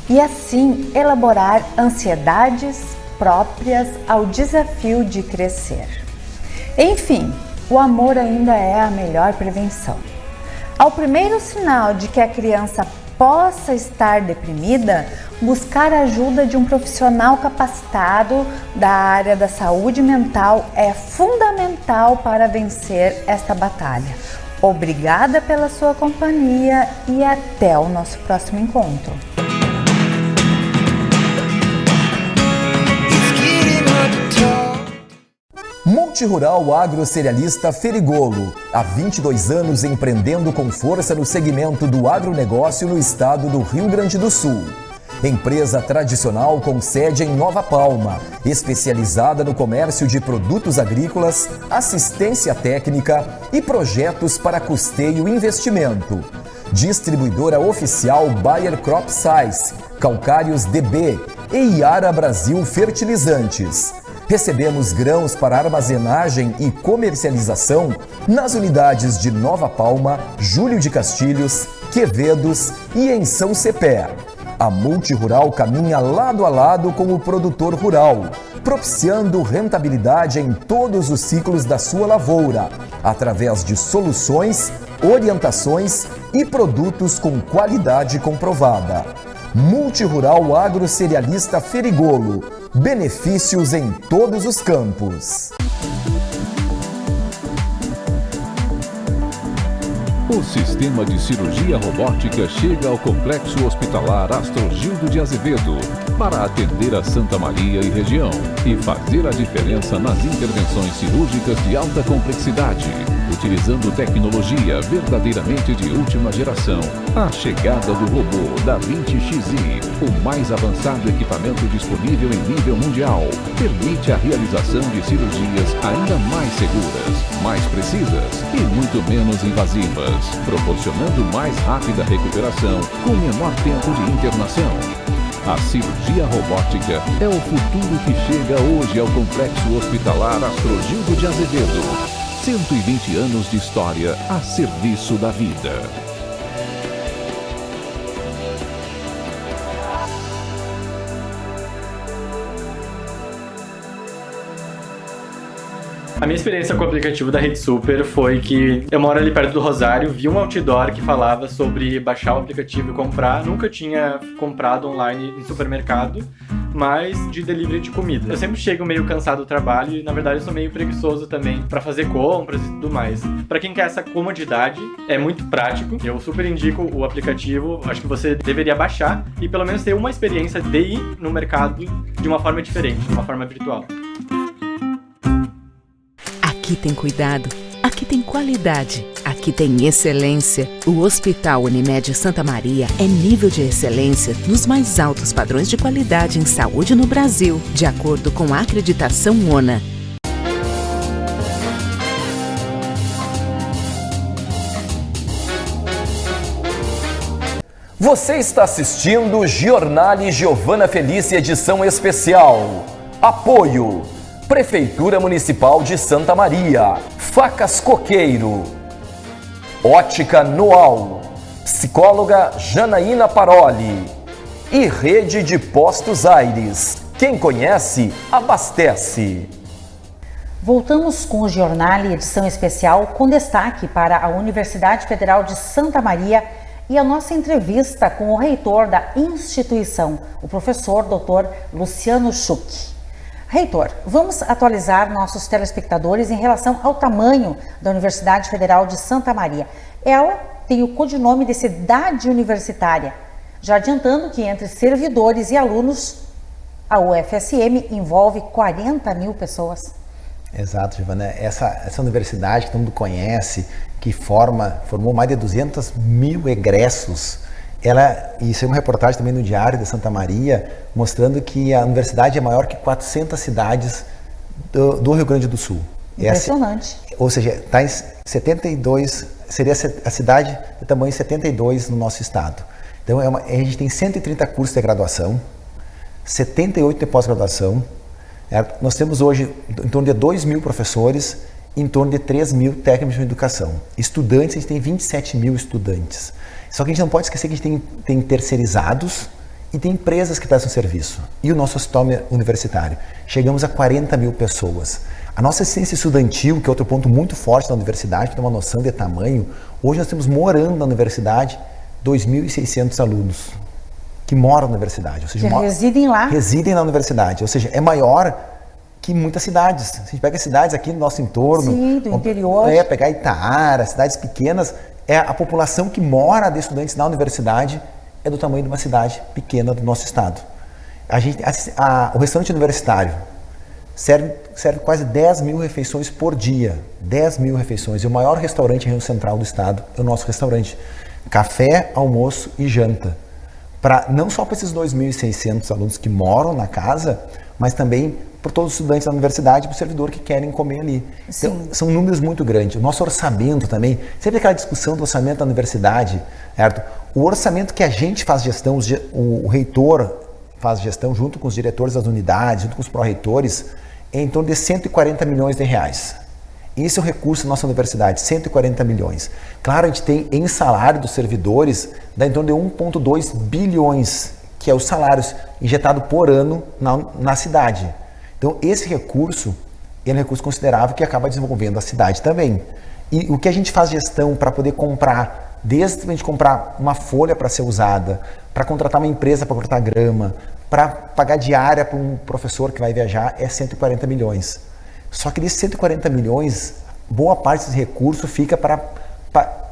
e assim elaborar ansiedades próprias ao desafio de crescer. Enfim, o amor ainda é a melhor prevenção. Ao primeiro sinal de que a criança possa estar deprimida, buscar a ajuda de um profissional capacitado da área da saúde mental é fundamental para vencer esta batalha. Obrigada pela sua companhia e até o nosso próximo encontro. Multirural Agrocerealista Ferigolo, há 22 anos empreendendo com força no segmento do agronegócio no estado do Rio Grande do Sul. Empresa tradicional com sede em Nova Palma, especializada no comércio de produtos agrícolas, assistência técnica e projetos para custeio e investimento. Distribuidora oficial Bayer Crop Science, Calcários DB e Iara Brasil Fertilizantes. Recebemos grãos para armazenagem e comercialização nas unidades de Nova Palma, Júlio de Castilhos, Quevedos e em São Cepé. A Multirural caminha lado a lado com o produtor rural, propiciando rentabilidade em todos os ciclos da sua lavoura, através de soluções, orientações e produtos com qualidade comprovada. Multirural Agrocerealista Ferigolo. Benefícios em todos os campos. O sistema de cirurgia robótica chega ao Complexo Hospitalar Astrogildo de Azevedo para atender a Santa Maria e região e fazer a diferença nas intervenções cirúrgicas de alta complexidade, utilizando tecnologia verdadeiramente de última geração. A chegada do robô Da Vinci Xi, o mais avançado equipamento disponível em nível mundial, permite a realização de cirurgias ainda mais seguras, mais precisas e muito menos invasivas, proporcionando mais rápida recuperação com menor tempo de internação. A cirurgia robótica é o futuro que chega hoje ao Complexo Hospitalar Astrogildo de Azevedo. 120 anos de história a serviço da vida. A minha experiência com o aplicativo da Rede Super foi que eu moro ali perto do Rosário, vi um outdoor que falava sobre baixar o aplicativo e comprar. Nunca tinha comprado online em supermercado, mas de delivery de comida. Eu sempre chego meio cansado do trabalho e, na verdade, eu sou meio preguiçoso também para fazer compras e tudo mais. Para quem quer essa comodidade, é muito prático. Eu super indico o aplicativo. Acho que você deveria baixar e pelo menos ter uma experiência de ir no mercado de uma forma diferente, de uma forma virtual. Aqui tem cuidado, aqui tem qualidade, aqui tem excelência. O Hospital Unimed Santa Maria é nível de excelência nos mais altos padrões de qualidade em saúde no Brasil, de acordo com a acreditação ONA. Você está assistindo Giornale Giovana Felícia edição especial. Apoio Prefeitura Municipal de Santa Maria, Facas Coqueiro, Ótica Noal, psicóloga Janaína Paroli e Rede de Postos Aires. Quem conhece, abastece. Voltamos com o Giornale edição especial com destaque para a Universidade Federal de Santa Maria e a nossa entrevista com o reitor da instituição, o professor Dr. Luciano Schuch. Reitor, vamos atualizar nossos telespectadores em relação ao tamanho da Universidade Federal de Santa Maria. Ela tem o codinome de cidade universitária, já adiantando que entre servidores e alunos, a UFSM envolve 40 mil pessoas. Exato, Giovana. Essa universidade que todo mundo conhece, que formou mais de 200 mil egressos. Isso é uma reportagem também no Diário de Santa Maria, mostrando que a universidade é maior que 400 cidades do Rio Grande do Sul. Impressionante. Ou seja, está em 72, seria a cidade de tamanho 72 no nosso estado. Então, a gente tem 130 cursos de graduação, 78 de pós-graduação. Nós temos hoje em torno de 2 mil professores, em torno de 3 mil técnicos de educação. Estudantes, a gente tem 27 mil estudantes. Só que a gente não pode esquecer que a gente tem terceirizados e tem empresas que prestam serviço. E o nosso hospital universitário. Chegamos a 40 mil pessoas. A nossa assistência estudantil, que é outro ponto muito forte da universidade, para ter uma noção de tamanho, hoje nós temos morando na universidade 2.600 alunos que moram na universidade. Ou seja, residem lá? Residem na universidade. Ou seja, é maior que muitas cidades. Se a gente pega cidades aqui no nosso entorno... Sim, do interior. Pegar Itaara, cidades pequenas... A população que mora de estudantes na universidade é do tamanho de uma cidade pequena do nosso estado. O restaurante universitário serve quase 10 mil refeições por dia. 10 mil refeições. E o maior restaurante em região central do estado é o nosso restaurante. Café, almoço e janta. não só para esses 2.600 alunos que moram na casa, mas também para todos os estudantes da universidade, para o servidor que querem comer ali. Então, são números muito grandes. O nosso orçamento também, sempre aquela discussão do orçamento da universidade, certo? O orçamento que a gente faz gestão, o reitor faz gestão junto com os diretores das unidades, junto com os pró-reitores, é em torno de 140 milhões de reais. Esse é o recurso da nossa universidade, 140 milhões. Claro, a gente tem em salário dos servidores, dá em torno de 1,2 bilhões, que é os salários injetados por ano na cidade. Então, esse recurso é um recurso considerável que acaba desenvolvendo a cidade também. E o que a gente faz gestão para poder comprar, desde a gente comprar uma folha para ser usada, para contratar uma empresa para cortar grama, para pagar diária para um professor que vai viajar, é 140 milhões. Só que desses 140 milhões, boa parte desse recurso fica para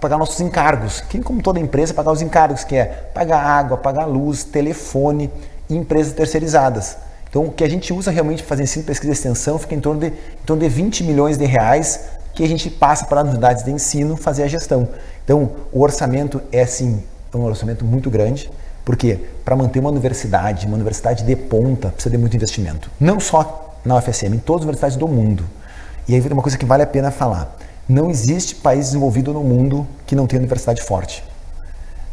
pagar nossos encargos, que como toda empresa, pagar os encargos, que é pagar água, pagar luz, telefone e empresas terceirizadas. Então, o que a gente usa realmente para fazer ensino, pesquisa e extensão fica em torno de 20 milhões de reais que a gente passa para as unidades de ensino fazer a gestão. Então, o orçamento é, sim, um orçamento muito grande, porque para manter uma universidade de ponta, precisa de muito investimento. Não só na UFSM, em todas as universidades do mundo. E aí vem uma coisa que vale a pena falar. Não existe país desenvolvido no mundo que não tenha universidade forte.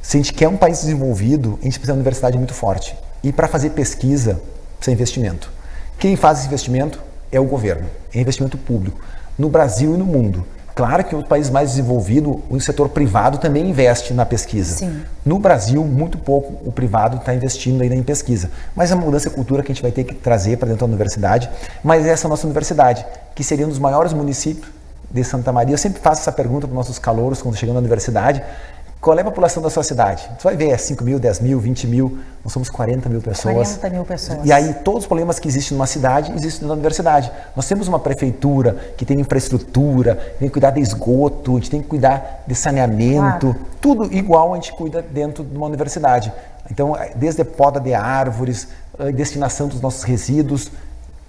Se a gente quer um país desenvolvido, a gente precisa de uma universidade muito forte. E para fazer pesquisa, precisa de investimento. Quem faz esse investimento é o governo, é investimento público, no Brasil e no mundo. Claro que em outros países mais desenvolvidos, o setor privado também investe na pesquisa. Sim. No Brasil, muito pouco o privado está investindo ainda em pesquisa. Mas é uma mudança de cultura que a gente vai ter que trazer para dentro da universidade. Mas essa é a nossa universidade, que seria um dos maiores municípios de Santa Maria. Eu sempre faço essa pergunta para os nossos calouros quando chegam na universidade. Qual é a população da sua cidade? Você vai ver, é 5 mil, 10 mil, 20 mil, nós somos 40 mil pessoas. 40 mil pessoas. E aí todos os problemas que existem numa cidade, existem na universidade. Nós temos uma prefeitura que tem infraestrutura, tem que cuidar de esgoto, a gente tem que cuidar de saneamento, claro. Tudo igual a gente cuida dentro de uma universidade. Então, desde a poda de árvores, a destinação dos nossos resíduos,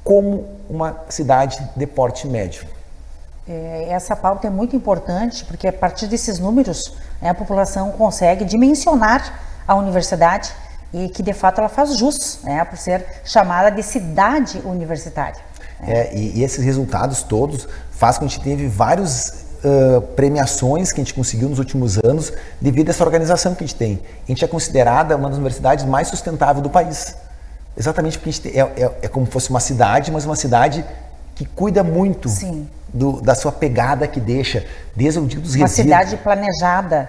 como uma cidade de porte médio. Essa pauta é muito importante, porque a partir desses números, a população consegue dimensionar a universidade e que, de fato, ela faz jus, por ser chamada de cidade universitária. E esses resultados todos fazem com que a gente teve várias premiações que a gente conseguiu nos últimos anos devido a essa organização que a gente tem. A gente é considerada uma das universidades mais sustentáveis do país. Exatamente porque a gente é como se fosse uma cidade, mas uma cidade que cuida muito da sua pegada que deixa, desde o dia dos resíduos. Uma cidade planejada,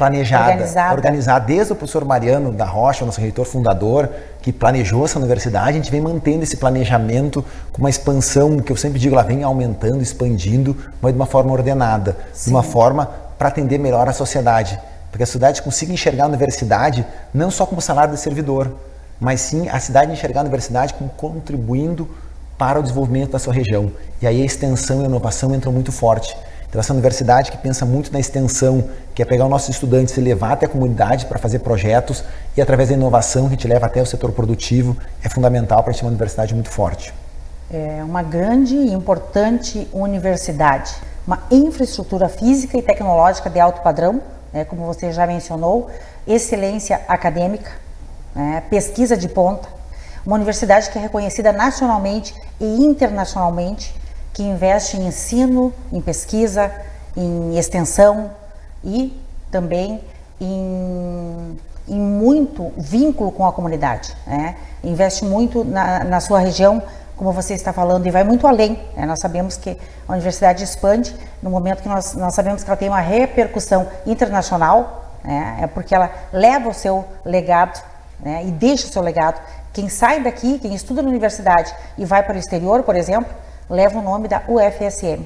organizada. Desde o professor Mariano da Rocha, nosso reitor fundador, que planejou essa universidade, a gente vem mantendo esse planejamento com uma expansão, que eu sempre digo, ela vem aumentando, expandindo, mas de uma forma ordenada, de uma forma para atender melhor a sociedade. Porque a sociedade consiga enxergar a universidade não só como salário de servidor, mas sim a cidade enxergar a universidade como contribuindo para o desenvolvimento da sua região. E aí a extensão e a inovação entram muito forte. Então essa universidade que pensa muito na extensão, que é pegar os nossos estudantes e levar até a comunidade para fazer projetos e através da inovação que a gente leva até o setor produtivo, é fundamental para a gente ter uma universidade muito forte. É uma grande e importante universidade, uma infraestrutura física e tecnológica de alto padrão, como você já mencionou, excelência acadêmica, pesquisa de ponta, uma universidade que é reconhecida nacionalmente e internacionalmente, que investe em ensino, em pesquisa, em extensão e também em muito vínculo com a comunidade. Investe muito na sua região, como você está falando, e vai muito além. Nós sabemos que a universidade expande no momento que nós sabemos que ela tem uma repercussão internacional, é porque ela leva o seu legado, e deixa o seu legado. Quem sai daqui, quem estuda na universidade e vai para o exterior, por exemplo, leva o nome da UFSM.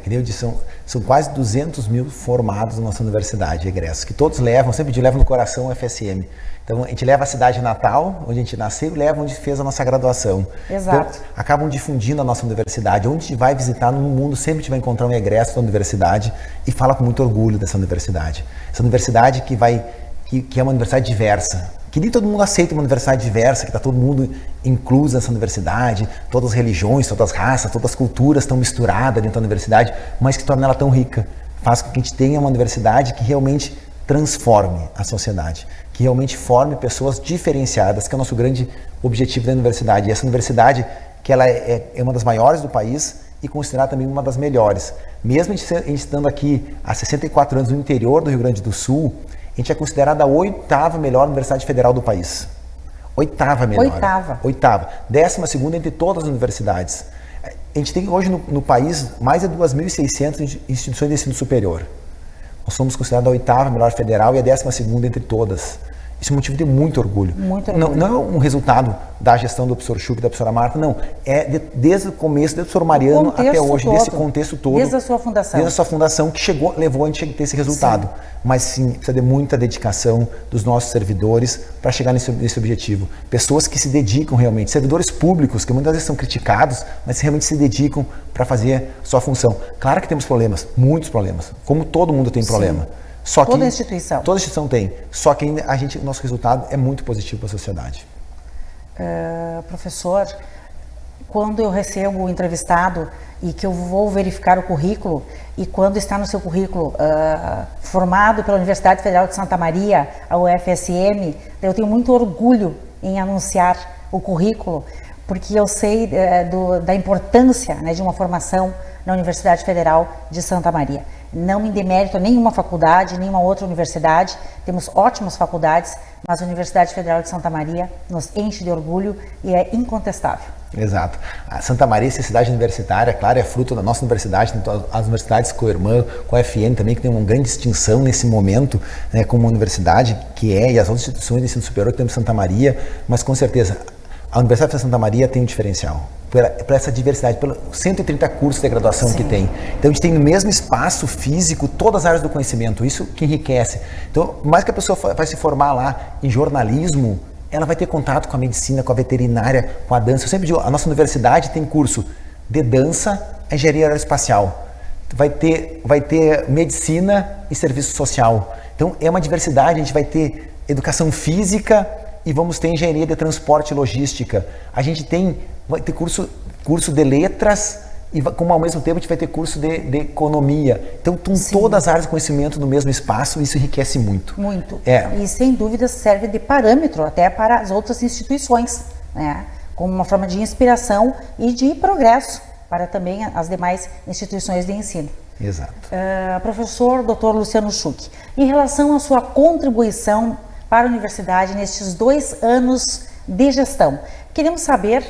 Que nem eu disse, são quase 200 mil formados na nossa universidade, egressos, que todos levam, sempre levam no coração o UFSM. Então, a gente leva a cidade natal, onde a gente nasceu, e leva onde fez a nossa graduação. Exato. Então, acabam difundindo a nossa universidade. Onde a gente vai visitar no mundo, sempre a gente vai encontrar um egresso da universidade e fala com muito orgulho dessa universidade. Essa universidade que é uma universidade diversa. Que nem todo mundo aceita uma universidade diversa, que está todo mundo incluso nessa universidade, todas as religiões, todas as raças, todas as culturas estão misturadas dentro da universidade, mas que torna ela tão rica. Faz com que a gente tenha uma universidade que realmente transforme a sociedade, que realmente forme pessoas diferenciadas, que é o nosso grande objetivo da universidade. E essa universidade, que ela é uma das maiores do país e considerada também uma das melhores. Mesmo a gente estando aqui há 64 anos no interior do Rio Grande do Sul, a gente é considerada a 8ª melhor universidade federal do país. 8ª melhor. 8ª. 12ª entre todas as universidades. A gente tem hoje no país mais de 2.600 instituições de ensino superior. Nós somos considerados a 8ª melhor federal e a 12ª entre todas. Isso é um motivo de muito orgulho. Muito orgulho. Não é um resultado da gestão do professor Schuch e da professora Marta, não. É desde o começo, desde o professor Mariano até hoje, desse contexto todo. Desde a sua fundação. Desde a sua fundação que levou a gente a ter esse resultado. Sim. Mas sim, precisa de muita dedicação dos nossos servidores para chegar nesse objetivo. Pessoas que se dedicam realmente, servidores públicos, que muitas vezes são criticados, mas realmente se dedicam para fazer sua função. Claro que temos problemas, muitos problemas, como todo mundo tem problema. Sim. Só que toda instituição tem. Só que ainda o nosso resultado é muito positivo para a sociedade. Professor, quando eu recebo o entrevistado e que eu vou verificar o currículo, e quando está no seu currículo formado pela Universidade Federal de Santa Maria, a UFSM, eu tenho muito orgulho em anunciar o currículo, porque eu sei da importância, né, de uma formação na Universidade Federal de Santa Maria. Não em demérito a nenhuma faculdade, nenhuma outra universidade, temos ótimas faculdades, mas a Universidade Federal de Santa Maria nos enche de orgulho e é incontestável. Exato. A Santa Maria, essa cidade universitária, claro, é fruto da nossa universidade, as universidades co-irmã, com a FN também, que tem uma grande distinção nesse momento, né, como uma universidade que e as outras instituições de ensino superior que temos em Santa Maria, mas com certeza a Universidade de Santa Maria tem um diferencial. Para essa diversidade, pelos 130 cursos de graduação que tem. Então a gente tem no mesmo espaço físico todas as áreas do conhecimento, isso que enriquece. Então, mais que a pessoa vai se formar lá em jornalismo, ela vai ter contato com a medicina, com a veterinária, com a dança. Eu sempre digo, a nossa universidade tem curso de dança, engenharia aeroespacial. Vai ter medicina e serviço social. Então é uma diversidade, a gente vai ter educação física e vamos ter engenharia de transporte e logística. A gente vai ter curso de letras e como ao mesmo tempo a gente vai ter curso de economia. Então, com todas as áreas de conhecimento no mesmo espaço, isso enriquece muito. Muito. E sem dúvida serve de parâmetro até para as outras instituições, né? Como uma forma de inspiração e de progresso para também as demais instituições de ensino. Exato. Professor Dr. Luciano Schuch, em relação à sua contribuição para a universidade nestes 2 anos de gestão, queremos saber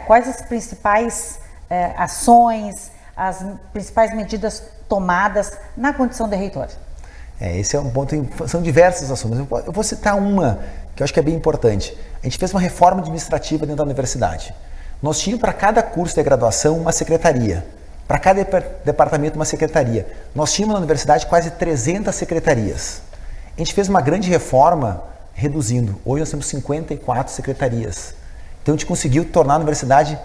quais as principais ações, as principais medidas tomadas na condição de reitor. Esse é um ponto, são diversas ações. Eu vou citar uma que eu acho que é bem importante. A gente fez uma reforma administrativa dentro da universidade. Nós tínhamos para cada curso de graduação uma secretaria, para cada departamento uma secretaria. Nós tínhamos na universidade quase 300 secretarias. A gente fez uma grande reforma reduzindo. Hoje nós temos 54 secretarias. Então a gente conseguiu tornar a universidade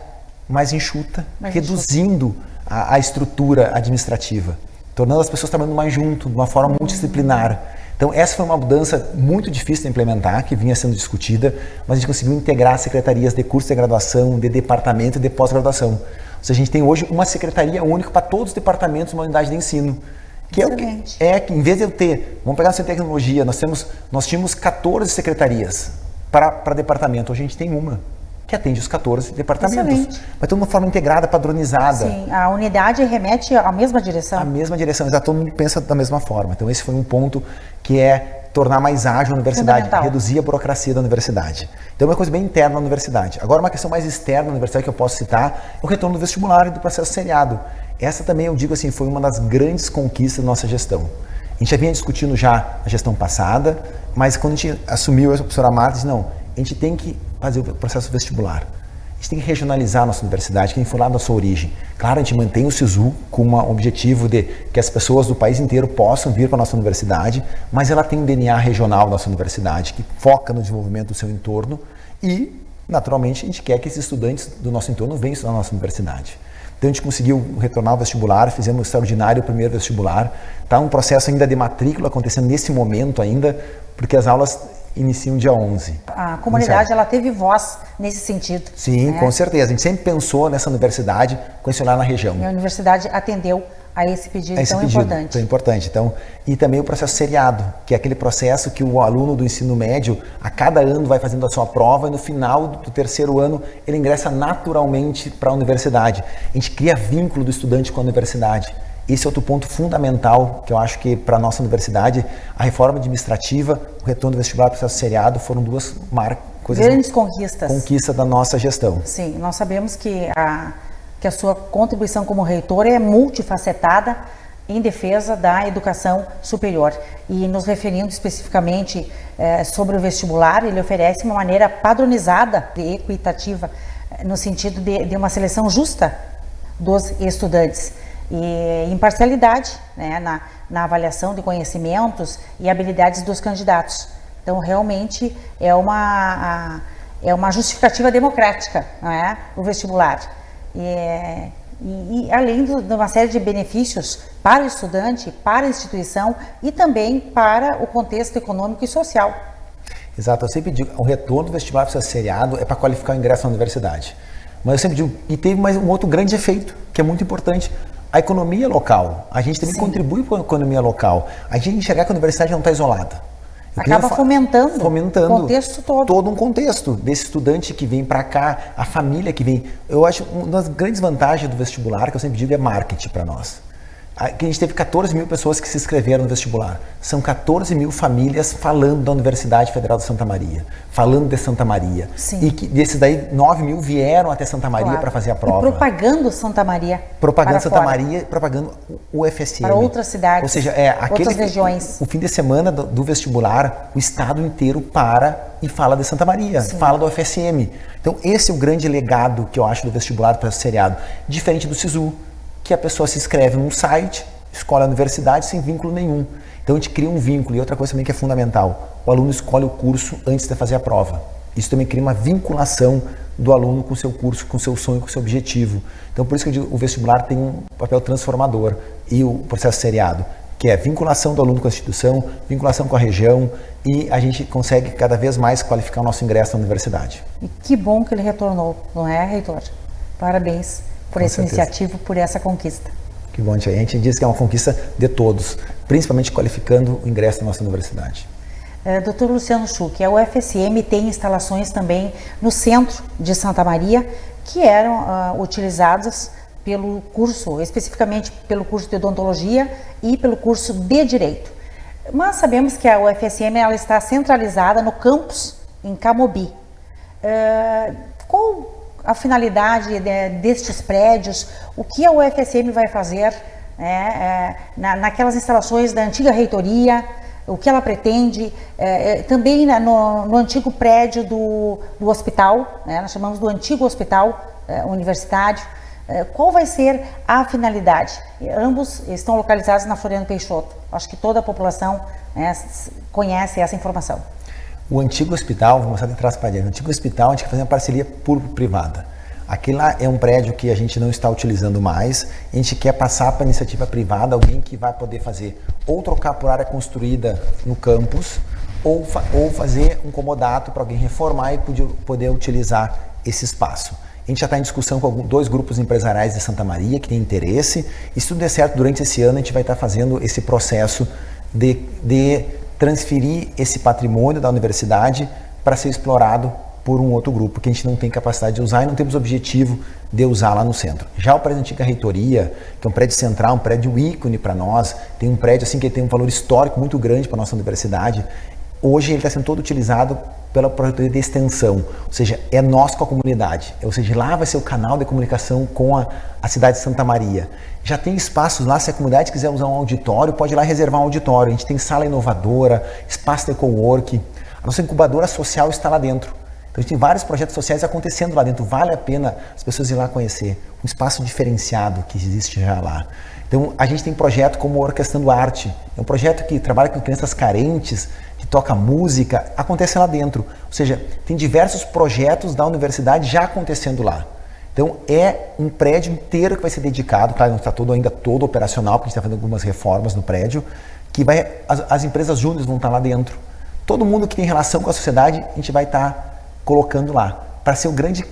mais enxuta, reduzindo a estrutura administrativa, tornando as pessoas trabalhando mais junto, de uma forma multidisciplinar. Então essa foi uma mudança muito difícil de implementar, que vinha sendo discutida, mas a gente conseguiu integrar secretarias de curso de graduação, de departamento e de pós-graduação. Ou seja, a gente tem hoje uma secretaria única para todos os departamentos de uma unidade de ensino. Que que em vez de eu ter, vamos pegar a ciência e tecnologia, nós tínhamos 14 secretarias para departamento, hoje a gente tem uma que atende os 14 departamentos. Excelente. Mas tudo de uma forma integrada, padronizada. Sim, a unidade remete à mesma direção. A mesma direção, exato, todo mundo pensa da mesma forma. Então esse foi um ponto que é tornar mais ágil a universidade, reduzir a burocracia da universidade. Então é uma coisa bem interna da universidade. Agora uma questão mais externa da universidade que eu posso citar é o retorno do vestibular e do processo seriado. Essa também, eu digo assim, foi uma das grandes conquistas da nossa gestão. A gente já vinha discutindo já a gestão passada, mas quando a gente assumiu, a professora Marta disse, não, a gente tem que fazer o processo vestibular. A gente tem que regionalizar a nossa universidade, que foi lá da sua origem. Claro, a gente mantém o SISU com um objetivo de que as pessoas do país inteiro possam vir para a nossa universidade, mas ela tem um DNA regional da nossa universidade, que foca no desenvolvimento do seu entorno e, naturalmente, a gente quer que esses estudantes do nosso entorno venham estudar na nossa universidade. Então a gente conseguiu retornar ao vestibular, fizemos um extraordinário primeiro vestibular. Está um processo ainda de matrícula acontecendo nesse momento ainda, porque as aulas iniciam dia 11. A comunidade ela teve voz nesse sentido. Sim, com certeza. A gente sempre pensou nessa universidade com esse olhar na região. E a universidade atendeu a esse pedido tão importante. Tão importante. Então, e também o processo seriado, que é aquele processo que o aluno do ensino médio, a cada ano vai fazendo a sua prova e no final do terceiro ano ele ingressa naturalmente para a universidade. A gente cria vínculo do estudante com a universidade. Esse é outro ponto fundamental que eu acho que para a nossa universidade, a reforma administrativa, o retorno do vestibular para o processo seriado foram duas coisas grandes conquistas. Conquista da nossa gestão. Sim, nós sabemos que a sua contribuição como reitor é multifacetada em defesa da educação superior. E nos referindo especificamente sobre o vestibular, ele oferece uma maneira padronizada e equitativa, no sentido de uma seleção justa dos estudantes. E imparcialidade, né, na avaliação de conhecimentos e habilidades dos candidatos. Então, realmente, é uma justificativa democrática, não é? O vestibular. E além de uma série de benefícios para o estudante, para a instituição e também para o contexto econômico e social. Exato, eu sempre digo, o retorno do vestibular para o processo seriado é para qualificar o ingresso na universidade. Mas eu sempre digo, e teve mais um outro grande efeito, que é muito importante, a economia local. A gente também contribui para a economia local. A gente enxergar que a universidade não está isolada. Acaba fomentando o contexto todo. Todo um contexto desse estudante que vem para cá, a família que vem. Eu acho uma das grandes vantagens do vestibular, que eu sempre digo, é marketing para nós. Que a gente teve 14 mil pessoas que se inscreveram no vestibular. São 14 mil famílias falando da Universidade Federal de Santa Maria, falando de Santa Maria. Sim. E que desses daí, 9 mil vieram até Santa Maria para fazer a prova. E propagando Santa Maria. Propagando Santa Maria, propagando o UFSM. Para outras cidades, ou seja, outras regiões. O fim de semana do vestibular, o estado inteiro para e fala de Santa Maria, fala do UFSM. Então, esse é o grande legado que eu acho do vestibular para seriado. Diferente do SISU, que a pessoa se inscreve num site, escolhe a universidade sem vínculo nenhum. Então a gente cria um vínculo. E outra coisa também que é fundamental, o aluno escolhe o curso antes de fazer a prova. Isso também cria uma vinculação do aluno com o seu curso, com o seu sonho, com o seu objetivo. Então por isso que eu digo, o vestibular tem um papel transformador e o processo seriado, que é vinculação do aluno com a instituição, vinculação com a região, e a gente consegue cada vez mais qualificar o nosso ingresso na universidade. E que bom que ele retornou, não é, reitor? Parabéns por essa iniciativa, por essa conquista. Que bom, tia. A gente diz que é uma conquista de todos, principalmente qualificando o ingresso na nossa universidade. Dr. Luciano Schuch, a UFSM tem instalações também no centro de Santa Maria, que eram utilizadas pelo curso, especificamente pelo curso de odontologia e pelo curso de direito. Mas sabemos que a UFSM ela está centralizada no campus em Camobi. Qual a finalidade destes prédios, o que a UFSM vai fazer naquelas instalações da antiga reitoria, o que ela pretende, também no antigo prédio do hospital, nós chamamos do antigo hospital universitário. Qual vai ser a finalidade? Ambos estão localizados na Floriano Peixoto. Acho que toda a população conhece essa informação. O antigo hospital, vou mostrar de trás para diante, o antigo hospital a gente quer fazer uma parceria público-privada. Aquele lá é um prédio que a gente não está utilizando mais, a gente quer passar para a iniciativa privada, alguém que vai poder fazer ou trocar por área construída no campus, ou fazer um comodato para alguém reformar e poder utilizar esse espaço. A gente já está em discussão com 2 grupos empresariais de Santa Maria que têm interesse, e se tudo der certo, durante esse ano a gente vai estar fazendo esse processo de transferir esse patrimônio da universidade para ser explorado por um outro grupo que a gente não tem capacidade de usar e não temos objetivo de usar lá no centro. Já o prédio da antiga reitoria, que é um prédio central, um prédio ícone para nós, tem um prédio assim que tem um valor histórico muito grande para a nossa universidade. Hoje ele está sendo todo utilizado pela Projetoria de Extensão, ou seja, é nós com a comunidade, ou seja, lá vai ser o canal de comunicação com a cidade de Santa Maria. Já tem espaços lá, se a comunidade quiser usar um auditório, pode ir lá reservar um auditório. A gente tem sala inovadora, espaço de coworking, a nossa incubadora social está lá dentro. Então a gente tem vários projetos sociais acontecendo lá dentro, vale a pena as pessoas ir lá conhecer, um espaço diferenciado que existe já lá. Então a gente tem projeto como Orquestrando Arte, é um projeto que trabalha com crianças carentes, que toca música, acontece lá dentro. Ou seja, tem diversos projetos da universidade já acontecendo lá. Então é um prédio inteiro que vai ser dedicado, claro, não está ainda todo operacional, porque a gente está fazendo algumas reformas no prédio, que as empresas júniores vão estar lá dentro. Todo mundo que tem relação com a sociedade, a gente vai estar colocando lá, para ser o grande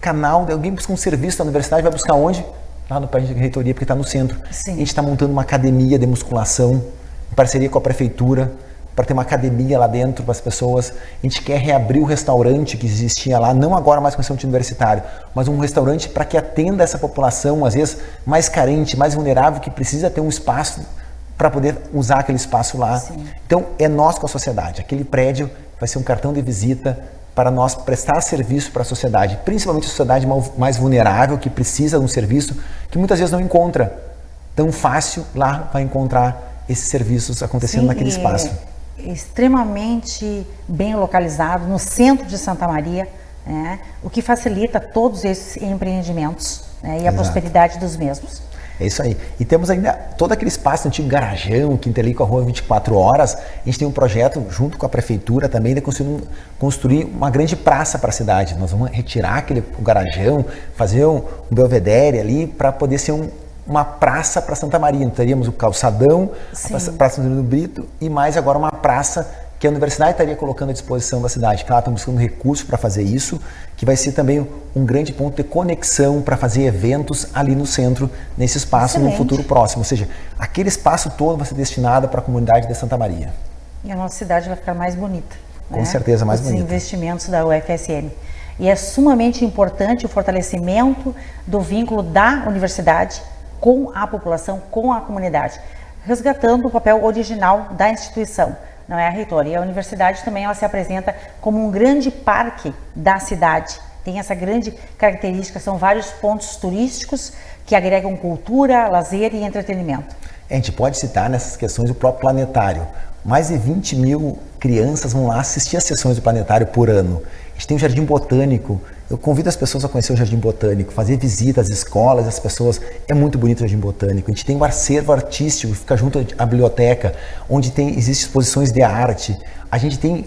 canal de alguém buscar um serviço da universidade, vai buscar onde? lá no prédio de reitoria, porque está no centro. Sim. A gente está montando uma academia de musculação, em parceria com a prefeitura, para ter uma academia lá dentro para as pessoas. A gente quer reabrir o restaurante que existia lá, não agora mais com o centro universitário, mas um restaurante para que atenda essa população, às vezes, mais carente, mais vulnerável, que precisa ter um espaço para poder usar aquele espaço lá. Sim. Então, é nós com a sociedade. Aquele prédio vai ser um cartão de visita para nós prestar serviço para a sociedade, principalmente a sociedade mais vulnerável, que precisa de um serviço que muitas vezes não encontra. Tão fácil lá vai encontrar esses serviços acontecendo naquele espaço. Extremamente bem localizado, no centro de Santa Maria, né, o que facilita todos esses empreendimentos, né, e a prosperidade dos mesmos. É isso aí. E temos ainda todo aquele espaço, antigo garajão, que interliga com a rua 24 horas. A gente tem um projeto, junto com a prefeitura, também de construir uma grande praça para a cidade. Nós vamos retirar o garajão, fazer um belvedere ali, para poder ser uma praça para Santa Maria. Então, teríamos o calçadão, a Praça do Brito, e mais agora uma praça que a universidade estaria colocando à disposição da cidade. Claro, estamos buscando recursos para fazer isso, que vai ser também um grande ponto de conexão para fazer eventos ali no centro, nesse espaço, no futuro próximo. Ou seja, aquele espaço todo vai ser destinado para a comunidade de Santa Maria. E a nossa cidade vai ficar mais bonita. Com certeza, mais bonita. Os investimentos da UFSM. E é sumamente importante o fortalecimento do vínculo da universidade com a população, com a comunidade, resgatando o papel original da instituição. Não é a reitoria. A universidade também ela se apresenta como um grande parque da cidade. Tem essa grande característica, são vários pontos turísticos que agregam cultura, lazer e entretenimento. A gente pode citar nessas questões o próprio planetário. Mais de 20 mil crianças vão lá assistir às sessões do planetário por ano. A gente tem o Jardim Botânico. Eu convido as pessoas a conhecer o Jardim Botânico, fazer visitas às escolas, às pessoas. É muito bonito o Jardim Botânico. A gente tem um acervo artístico que fica junto à biblioteca, onde existem exposições de arte. A gente tem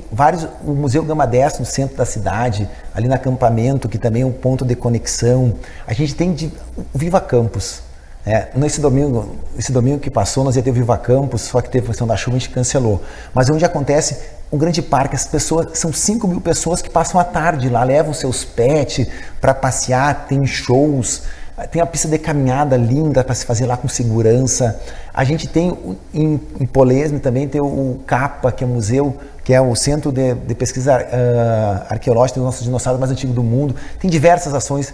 o Museu Gama Destro no centro da cidade, ali no acampamento, que também é um ponto de conexão. A gente tem o Viva Campus. Esse domingo que passou, nós ia ter o Viva Campus, só que teve a questão da chuva, a gente cancelou. Mas onde acontece um grande parque, as pessoas, são 5 mil pessoas que passam a tarde lá, levam seus pets para passear, tem shows, tem a pista de caminhada linda para se fazer lá com segurança. A gente tem em Polesme também tem o CAPA, que é o museu, que é o Centro de Pesquisa Arqueológica dos nossos dinossauros mais antigos do mundo. Tem diversas ações.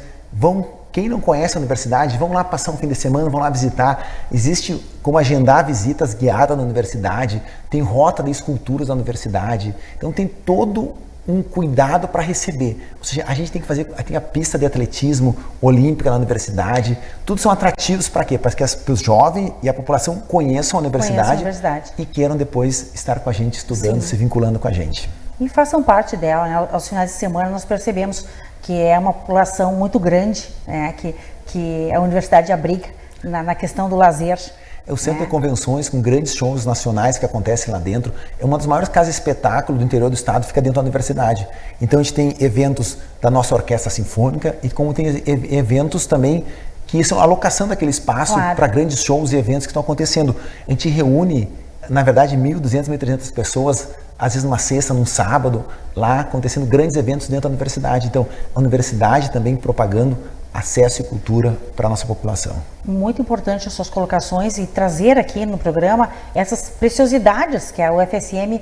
Quem não conhece a universidade, vão lá passar um fim de semana, vão lá visitar. Existe como agendar visitas guiadas na universidade, tem rota de esculturas na universidade. Então tem todo um cuidado para receber. Ou seja, a gente tem que fazer, tem a pista de atletismo olímpica na universidade. Tudo são atrativos para quê? Para que os jovens e a população conheçam a universidade e queiram depois estar com a gente estudando, se vinculando com a gente. E façam parte dela, né? Aos finais de semana nós percebemos que é uma população muito grande, né, que a universidade abriga na questão do lazer. É o centro de convenções com grandes shows nacionais que acontecem lá dentro. É uma das maiores casas de espetáculo do interior do estado, fica dentro da universidade. Então a gente tem eventos da nossa orquestra sinfônica e como tem eventos também que são a alocação daquele espaço para grandes shows e eventos que estão acontecendo. A gente reúne, na verdade, 1.200, 1.300 pessoas, às vezes numa sexta, num sábado, lá acontecendo grandes eventos dentro da universidade. Então, a universidade também propagando acesso e cultura para a nossa população. Muito importante as suas colocações e trazer aqui no programa essas preciosidades que a UFSM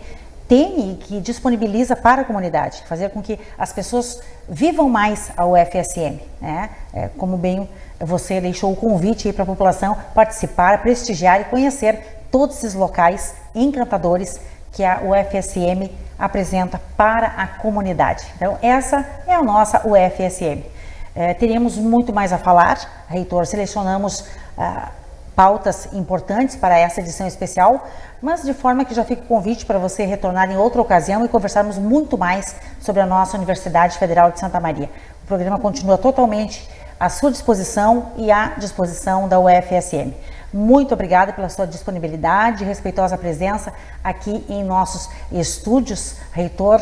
tem e que disponibiliza para a comunidade, fazer com que as pessoas vivam mais a UFSM, né? Como bem você deixou o convite aí para a população participar, prestigiar e conhecer todos esses locais encantadores que a UFSM apresenta para a comunidade. Então, essa é a nossa UFSM. Teríamos muito mais a falar, reitor, selecionamos pautas importantes para essa edição especial, mas de forma que já fica o convite para você retornar em outra ocasião e conversarmos muito mais sobre a nossa Universidade Federal de Santa Maria. O programa continua totalmente à sua disposição e à disposição da UFSM. Muito obrigada pela sua disponibilidade e respeitosa presença aqui em nossos estúdios, reitor,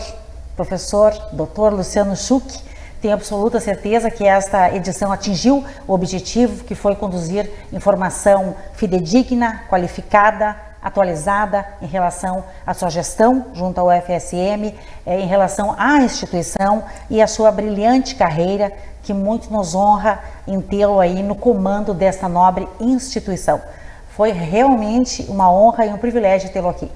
professor, Dr. Luciano Schuch. Tenho absoluta certeza que esta edição atingiu o objetivo, que foi conduzir informação fidedigna, qualificada, atualizada em relação à sua gestão junto ao FSM, em relação à instituição e à sua brilhante carreira, que muito nos honra em tê-lo aí no comando desta nobre instituição. Foi realmente uma honra e um privilégio tê-lo aqui.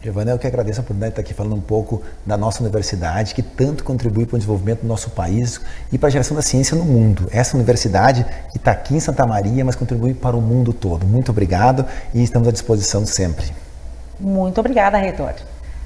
Giovana, eu que agradeço a oportunidade de estar aqui falando um pouco da nossa universidade, que tanto contribui para o desenvolvimento do nosso país e para a geração da ciência no mundo. Essa universidade que está aqui em Santa Maria, mas contribui para o mundo todo. Muito obrigado e estamos à disposição sempre. Muito obrigada, reitor.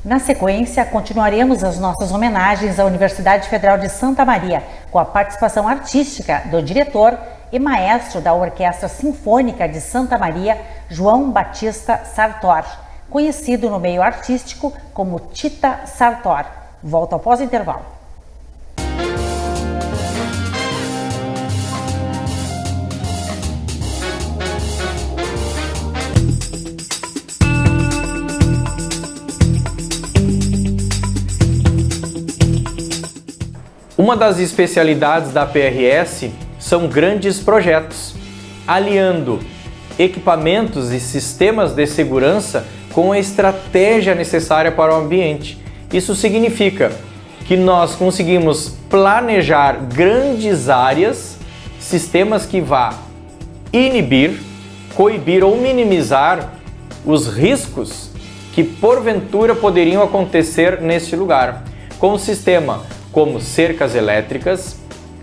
Na sequência, continuaremos as nossas homenagens à Universidade Federal de Santa Maria, com a participação artística do diretor e maestro da Orquestra Sinfônica de Santa Maria, João Batista Sartor, conhecido no meio artístico como Tita Sartor. Volto após o intervalo. Uma das especialidades da PRS são grandes projetos, aliando equipamentos e sistemas de segurança com a estratégia necessária para o ambiente. Isso significa que nós conseguimos planejar grandes áreas, sistemas que vá inibir, coibir ou minimizar os riscos que porventura poderiam acontecer neste lugar, com um sistema como cercas elétricas,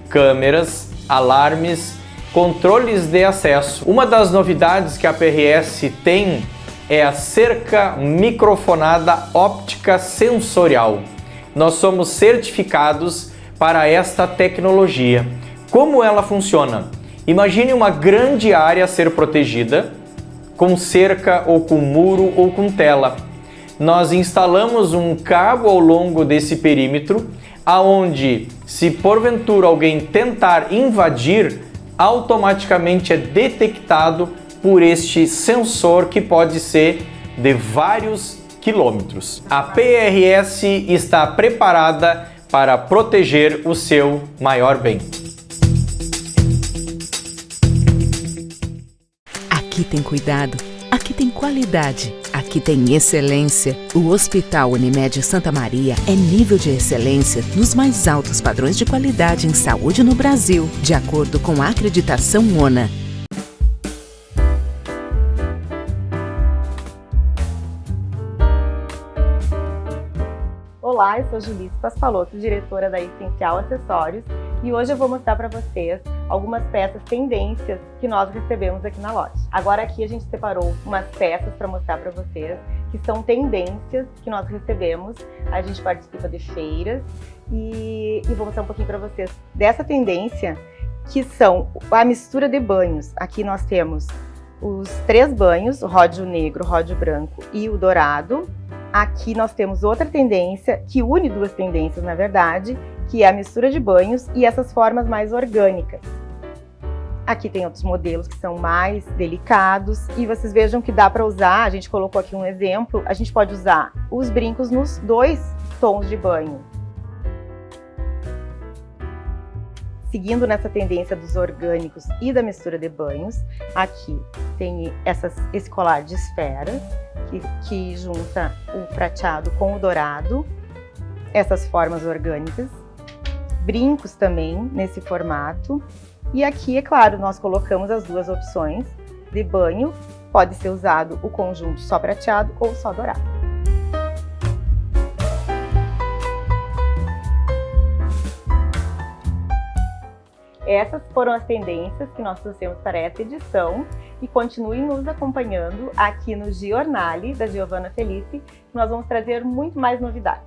câmeras, alarmes, controles de acesso. Uma das novidades que a PRS tem é a cerca microfonada óptica sensorial. Nós somos certificados para esta tecnologia. Como ela funciona? Imagine uma grande área a ser protegida, com cerca ou com muro ou com tela. Nós instalamos um cabo ao longo desse perímetro, aonde, se porventura alguém tentar invadir, automaticamente é detectado por este sensor que pode ser de vários quilômetros. A PRS está preparada para proteger o seu maior bem. Aqui tem cuidado, aqui tem qualidade, aqui tem excelência. O Hospital Unimed Santa Maria é nível de excelência nos mais altos padrões de qualidade em saúde no Brasil, de acordo com a acreditação ONA. Olá, eu sou Julice Paspalotto, diretora da Essencial Acessórios, e hoje eu vou mostrar para vocês algumas peças tendências que nós recebemos aqui na loja. Agora aqui a gente separou umas peças para mostrar para vocês que são tendências que nós recebemos. A gente participa de feiras e vou mostrar um pouquinho para vocês dessa tendência, que são a mistura de banhos. Aqui nós temos os 3 banhos, o ródio negro, o ródio branco e o dourado. Aqui nós temos outra tendência, que une 2 tendências na verdade, que é a mistura de banhos e essas formas mais orgânicas. Aqui tem outros modelos que são mais delicados e vocês vejam que dá para usar, a gente colocou aqui um exemplo, a gente pode usar os brincos nos 2 tons de banho. Seguindo nessa tendência dos orgânicos e da mistura de banhos, aqui tem esse colar de esferas, que junta o prateado com o dourado, essas formas orgânicas, brincos também nesse formato. E aqui, é claro, nós colocamos as 2 opções de banho, pode ser usado o conjunto só prateado ou só dourado. Essas foram as tendências que nós trouxemos para essa edição e continuem nos acompanhando aqui no Giornale da Giovanna Felice, que nós vamos trazer muito mais novidades.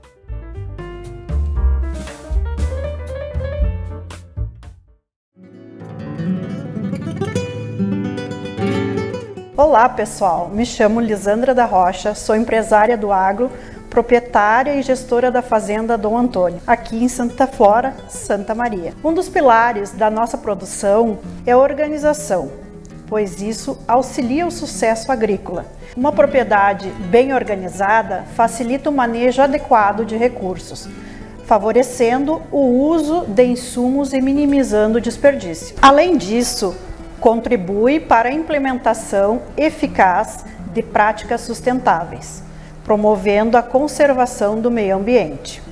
Olá pessoal, me chamo Lisandra da Rocha, sou empresária do agro, proprietária e gestora da Fazenda Dom Antônio, aqui em Santa Flora, Santa Maria. Um dos pilares da nossa produção é a organização, pois isso auxilia o sucesso agrícola. Uma propriedade bem organizada facilita o manejo adequado de recursos, favorecendo o uso de insumos e minimizando o desperdício. Além disso, contribui para a implementação eficaz de práticas sustentáveis, promovendo a conservação do meio ambiente.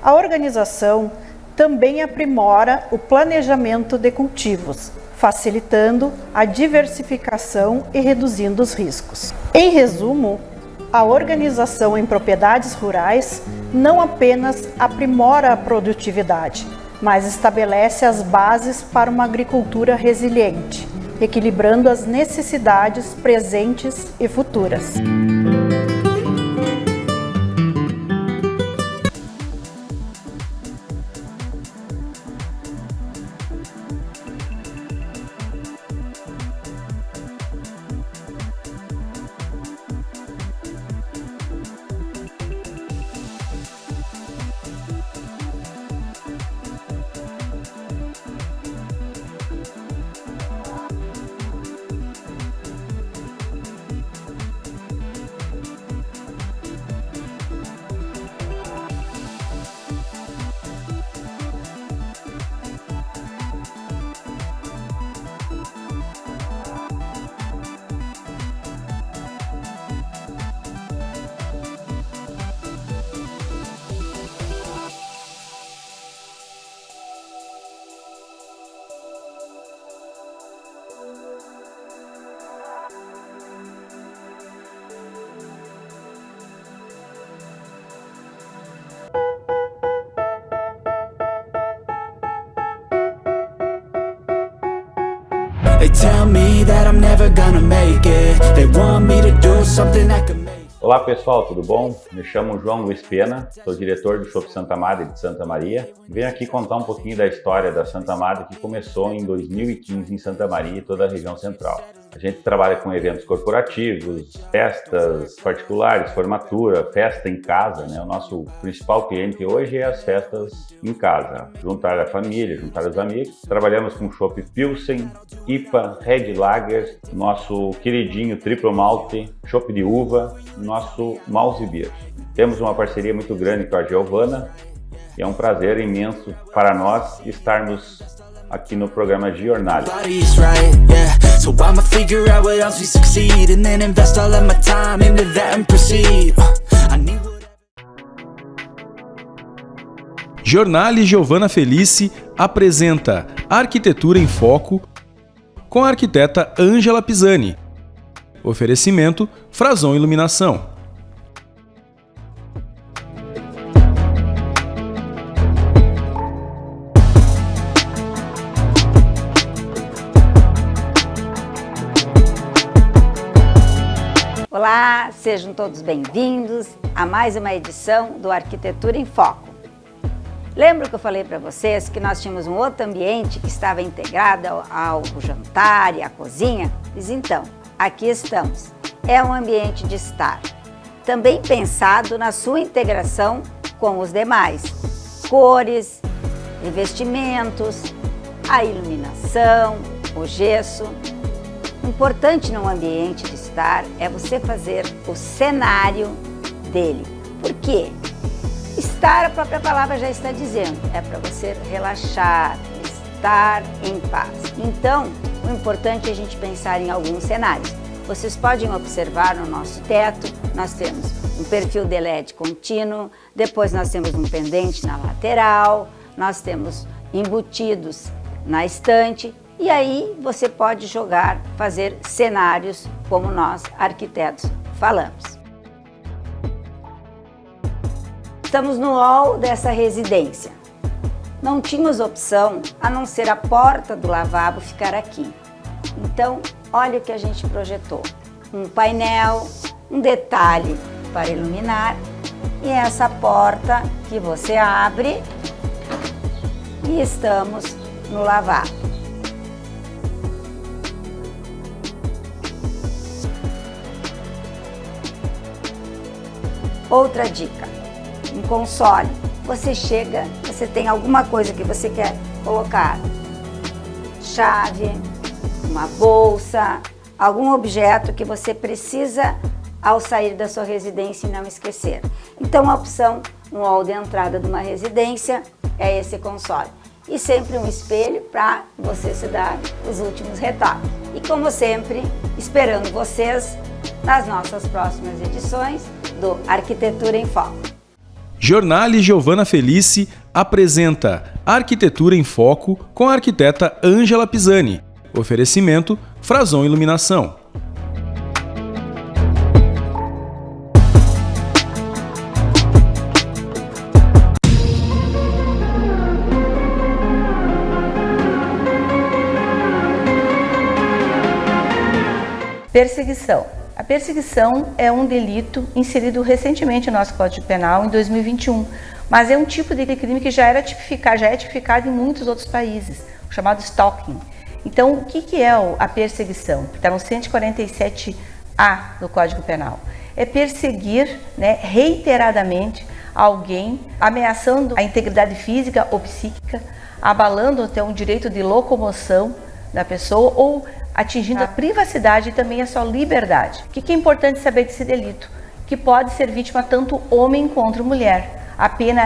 A organização também aprimora o planejamento de cultivos, facilitando a diversificação e reduzindo os riscos. Em resumo, a organização em propriedades rurais não apenas aprimora a produtividade, mas estabelece as bases para uma agricultura resiliente, equilibrando as necessidades presentes e futuras. They tell me that I'm never gonna make it. They want me to do something that could make. Olá pessoal, tudo bom? Me chamo João Luiz Pena, sou diretor do Shopping Santa Madre de Santa Maria. Venho aqui contar um pouquinho da história da Santa Madre que começou em 2015 em Santa Maria e toda a região central. A gente trabalha com eventos corporativos, festas particulares, formatura, festa em casa, né? O nosso principal cliente hoje é as festas em casa. Juntar a família, juntar os amigos. Trabalhamos com chopp Pilsen, IPA, Red Lager, nosso queridinho Triplo Malte, chopp de uva, nosso Mouse Beer. Temos uma parceria muito grande com a Giovana e é um prazer imenso para nós estarmos aqui no programa Giornale. Giornale Giovana Felice apresenta Arquitetura em Foco com a arquiteta Ângela Pisani. Oferecimento Frazon Iluminação. Olá, sejam todos bem-vindos a mais uma edição do Arquitetura em Foco. Lembra que eu falei para vocês que nós tínhamos um outro ambiente que estava integrado ao jantar e à cozinha? Pois então, aqui estamos. É um ambiente de estar, também pensado na sua integração com os demais. Cores, revestimentos, a iluminação, o gesso. Importante num ambiente de estar é você fazer o cenário dele. Por quê? Estar, a própria palavra já está dizendo, é para você relaxar, estar em paz. Então, o importante é a gente pensar em alguns cenários. Vocês podem observar no nosso teto, nós temos um perfil de LED contínuo, depois nós temos um pendente na lateral, nós temos embutidos na estante, e aí você pode jogar, fazer cenários como nós, arquitetos, falamos. Estamos no hall dessa residência. Não tínhamos opção a não ser a porta do lavabo ficar aqui. Então, olha o que a gente projetou. Um painel, um detalhe para iluminar e essa porta que você abre e estamos no lavabo. Outra dica, um console. Você chega, você tem alguma coisa que você quer colocar, chave, uma bolsa, algum objeto que você precisa ao sair da sua residência e não esquecer. Então a opção no hall de entrada de uma residência é esse console. E sempre um espelho para você se dar os últimos retoques. E como sempre, esperando vocês nas nossas próximas edições do Arquitetura em Foco. Jornale Giovana Felice apresenta Arquitetura em Foco com a arquiteta Ângela Pisani. Oferecimento Frazon Iluminação. Perseguição. A perseguição é um delito inserido recentemente no nosso Código Penal, em 2021, mas é um tipo de crime que já é tipificado em muitos outros países, o chamado stalking. Então, o que é a perseguição? Está no 147A do Código Penal. É perseguir, reiteradamente alguém, ameaçando a integridade física ou psíquica, abalando até um direito de locomoção da pessoa ou atingindo a privacidade e também a sua liberdade. O que é importante saber desse delito? Que pode ser vítima tanto homem quanto mulher. A pena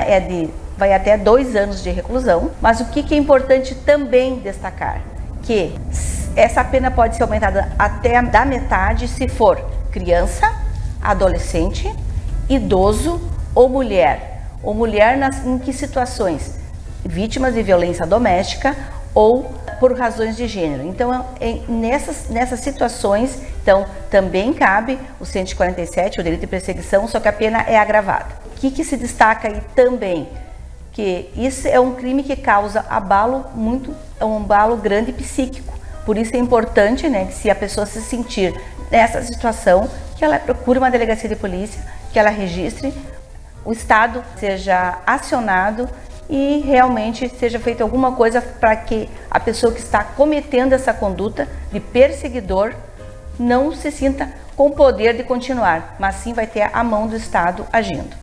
vai até 2 anos de reclusão, mas o que é importante também destacar? Que essa pena pode ser aumentada até da metade se for criança, adolescente, idoso ou mulher. Ou mulher em que situações? Vítimas de violência doméstica ou por razões de gênero. Então, nessas situações, também cabe o 147, o delito de perseguição, só que a pena é agravada. O que se destaca aí também? Que isso é um crime que causa um abalo grande psíquico. Por isso é importante, que se a pessoa se sentir nessa situação, que ela procure uma delegacia de polícia, que ela registre, o Estado seja acionado e realmente seja feita alguma coisa para que a pessoa que está cometendo essa conduta de perseguidor não se sinta com poder de continuar, mas sim vai ter a mão do Estado agindo.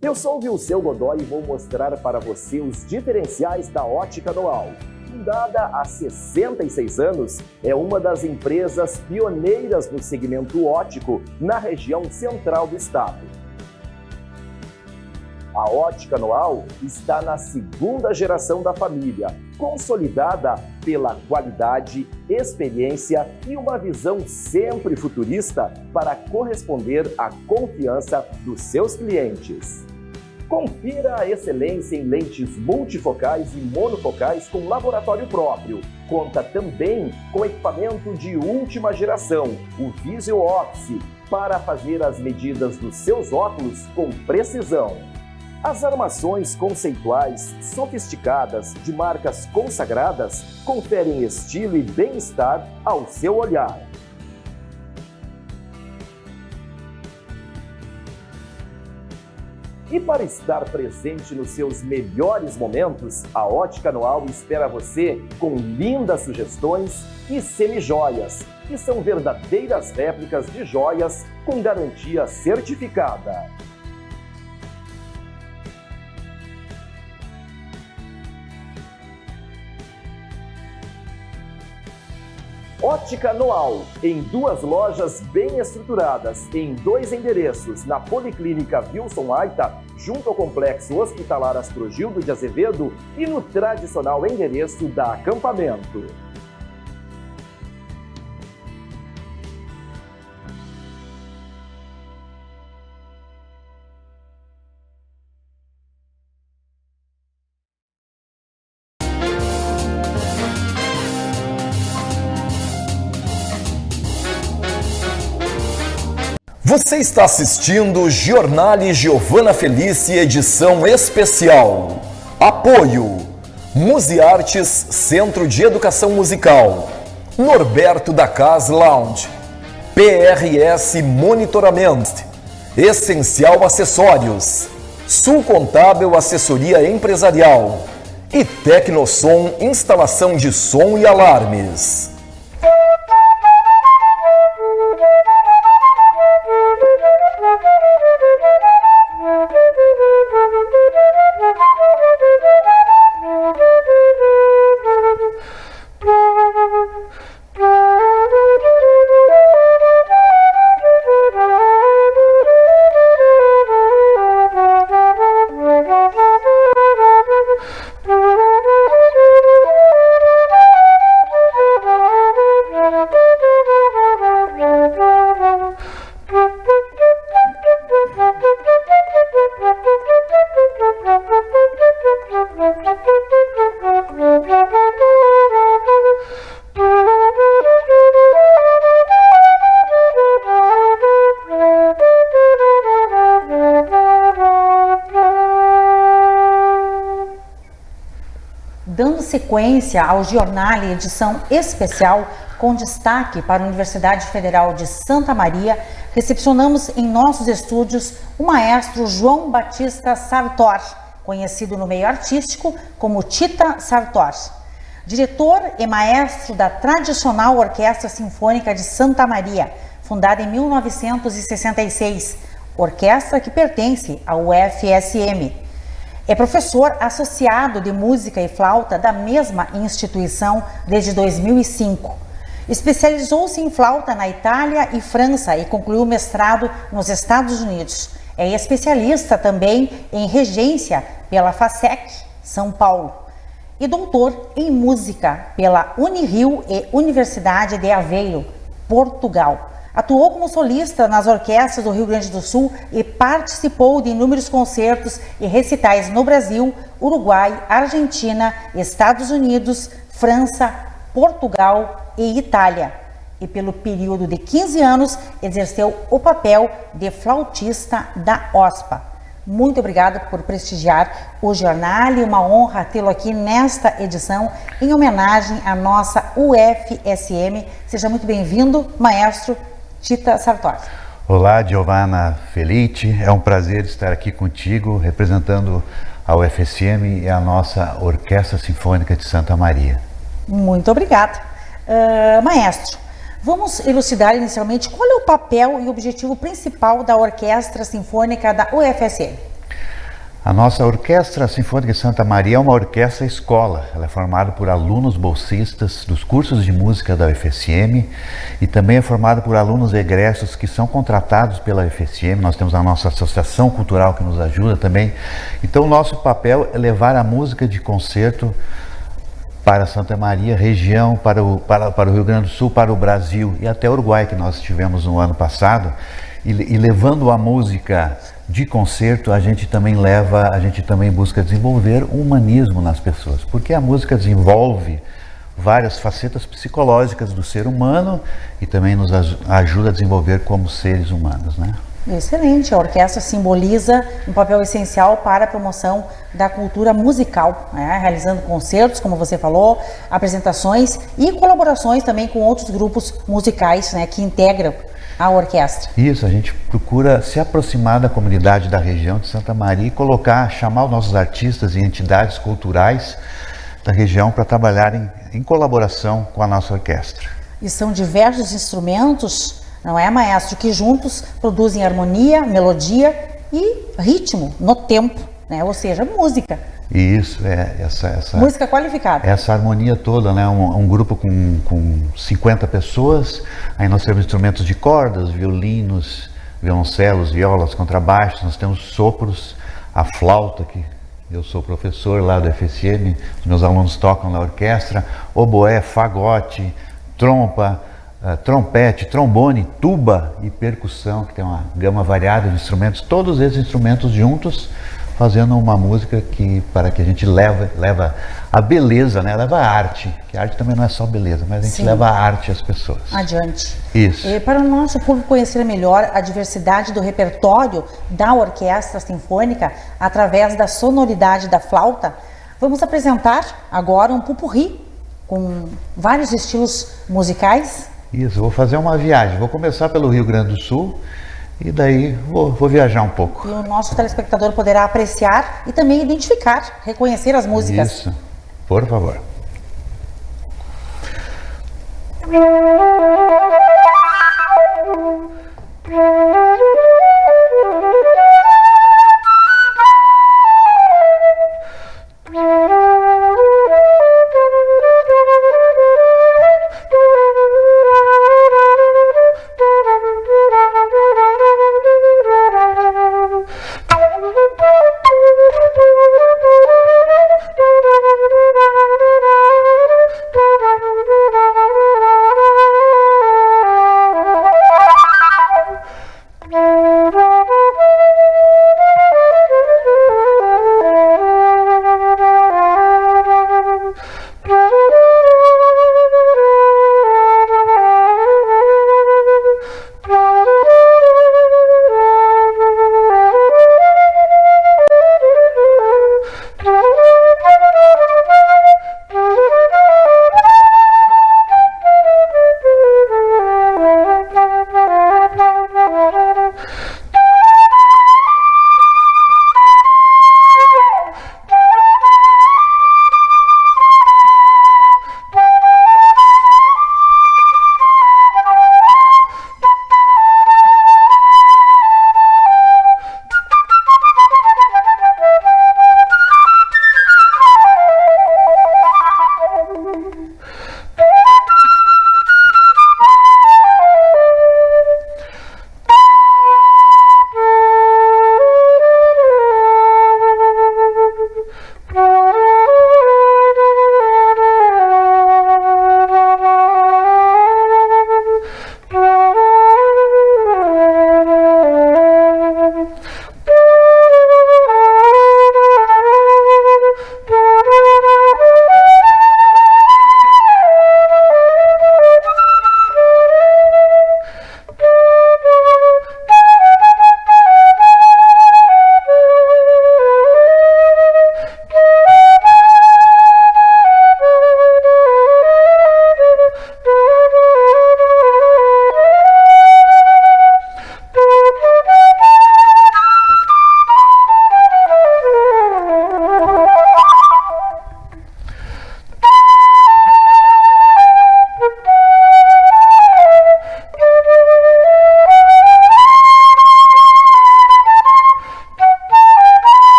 Eu sou o Vilceu Godoy e vou mostrar para você os diferenciais da Ótica Noal. Fundada há 66 anos, é uma das empresas pioneiras no segmento óptico na região central do estado. A Ótica Noal está na 2ª geração da família, consolidada pela qualidade, experiência e uma visão sempre futurista para corresponder à confiança dos seus clientes. Confira a excelência em lentes multifocais e monofocais com laboratório próprio. Conta também com equipamento de última geração, o Visual Optics, para fazer as medidas dos seus óculos com precisão. As armações conceituais, sofisticadas, de marcas consagradas, conferem estilo e bem-estar ao seu olhar. E para estar presente nos seus melhores momentos, a Ótica Noal espera você com lindas sugestões e semijoias, que são verdadeiras réplicas de joias com garantia certificada. Ótica Noal, em 2 lojas bem estruturadas, em 2 endereços, na Policlínica Wilson Aita, junto ao Complexo Hospitalar Astrogildo de Azevedo e no tradicional endereço da Acampamento. Você está assistindo Jornale Giovana Felice, edição especial. Apoio: Museartes, Centro de Educação Musical. Norberto da Cas Lounge. PRS Monitoramento. Essencial Acessórios. Sul Contábil Assessoria Empresarial. E Tecnosom Instalação de Som e Alarmes. dando sequência ao Jornal edição especial com destaque para a Universidade Federal de Santa Maria, recepcionamos em nossos estúdios o maestro João Batista Sartor, conhecido no meio artístico como Tita Sartor. Diretor e maestro da tradicional Orquestra Sinfônica de Santa Maria, fundada em 1966, orquestra que pertence ao UFSM. É professor associado de música e flauta da mesma instituição desde 2005. Especializou-se em flauta na Itália e França e concluiu o mestrado nos Estados Unidos. É especialista também em regência pela FASEC, São Paulo, e doutor em música pela Unirio e Universidade de Aveiro, Portugal. Atuou como solista nas orquestras do Rio Grande do Sul e participou de inúmeros concertos e recitais no Brasil, Uruguai, Argentina, Estados Unidos, França, Portugal e Itália. E pelo período de 15 anos exerceu o papel de flautista da OSPA. Muito obrigada por prestigiar o jornal e uma honra tê-lo aqui nesta edição em homenagem à nossa UFSM. Seja muito bem-vindo, maestro Tita Sartor. Olá, Giovanna Felice, é um prazer estar aqui contigo, representando a UFSM e a nossa Orquestra Sinfônica de Santa Maria. Muito obrigada. Maestro, vamos elucidar inicialmente qual é o papel e objetivo principal da Orquestra Sinfônica da UFSM. A nossa Orquestra Sinfônica de Santa Maria é uma orquestra escola. Ela é formada por alunos bolsistas dos cursos de música da UFSM e também é formada por alunos egressos que são contratados pela UFSM. Nós temos a nossa associação cultural que nos ajuda também. Então, o nosso papel é levar a música de concerto para Santa Maria, região, para o Rio Grande do Sul, para o Brasil e até o Uruguai, que nós estivemos no ano passado. E levando a música de concerto, a gente também busca desenvolver o humanismo nas pessoas, porque a música desenvolve várias facetas psicológicas do ser humano e também nos ajuda a desenvolver como seres humanos, né? Excelente, a orquestra simboliza um papel essencial para a promoção da cultura musical, né? Realizando concertos, como você falou, apresentações e colaborações também com outros grupos musicais, né, que integram a orquestra. Isso, a gente procura se aproximar da comunidade da região de Santa Maria e chamar os nossos artistas e entidades culturais da região para trabalharem em colaboração com a nossa orquestra. E são diversos instrumentos, não é, maestro, que juntos produzem harmonia, melodia e ritmo no tempo, né? Ou seja, música. Isso, essa música qualificada. Essa harmonia toda, né? Um grupo com 50 pessoas, aí nós temos instrumentos de cordas, violinos, violoncelos, violas, contrabaixos, nós temos sopros, a flauta, que eu sou professor lá do FSM, os meus alunos tocam na orquestra, oboé, fagote, trompa, trompete, trombone, tuba e percussão, que tem uma gama variada de instrumentos, todos esses instrumentos juntos, fazendo uma música para que a gente leva a beleza, né? Leva a arte, que a arte também não é só beleza, mas a gente leva a arte às pessoas. Adiante. Isso. E para o nosso público conhecer melhor a diversidade do repertório da Orquestra Sinfônica através da sonoridade da flauta, vamos apresentar agora um pupurri com vários estilos musicais. Isso, eu vou fazer uma viagem, vou começar pelo Rio Grande do Sul, e daí vou viajar um pouco. E o nosso telespectador poderá apreciar e também identificar, reconhecer as músicas. Isso, por favor.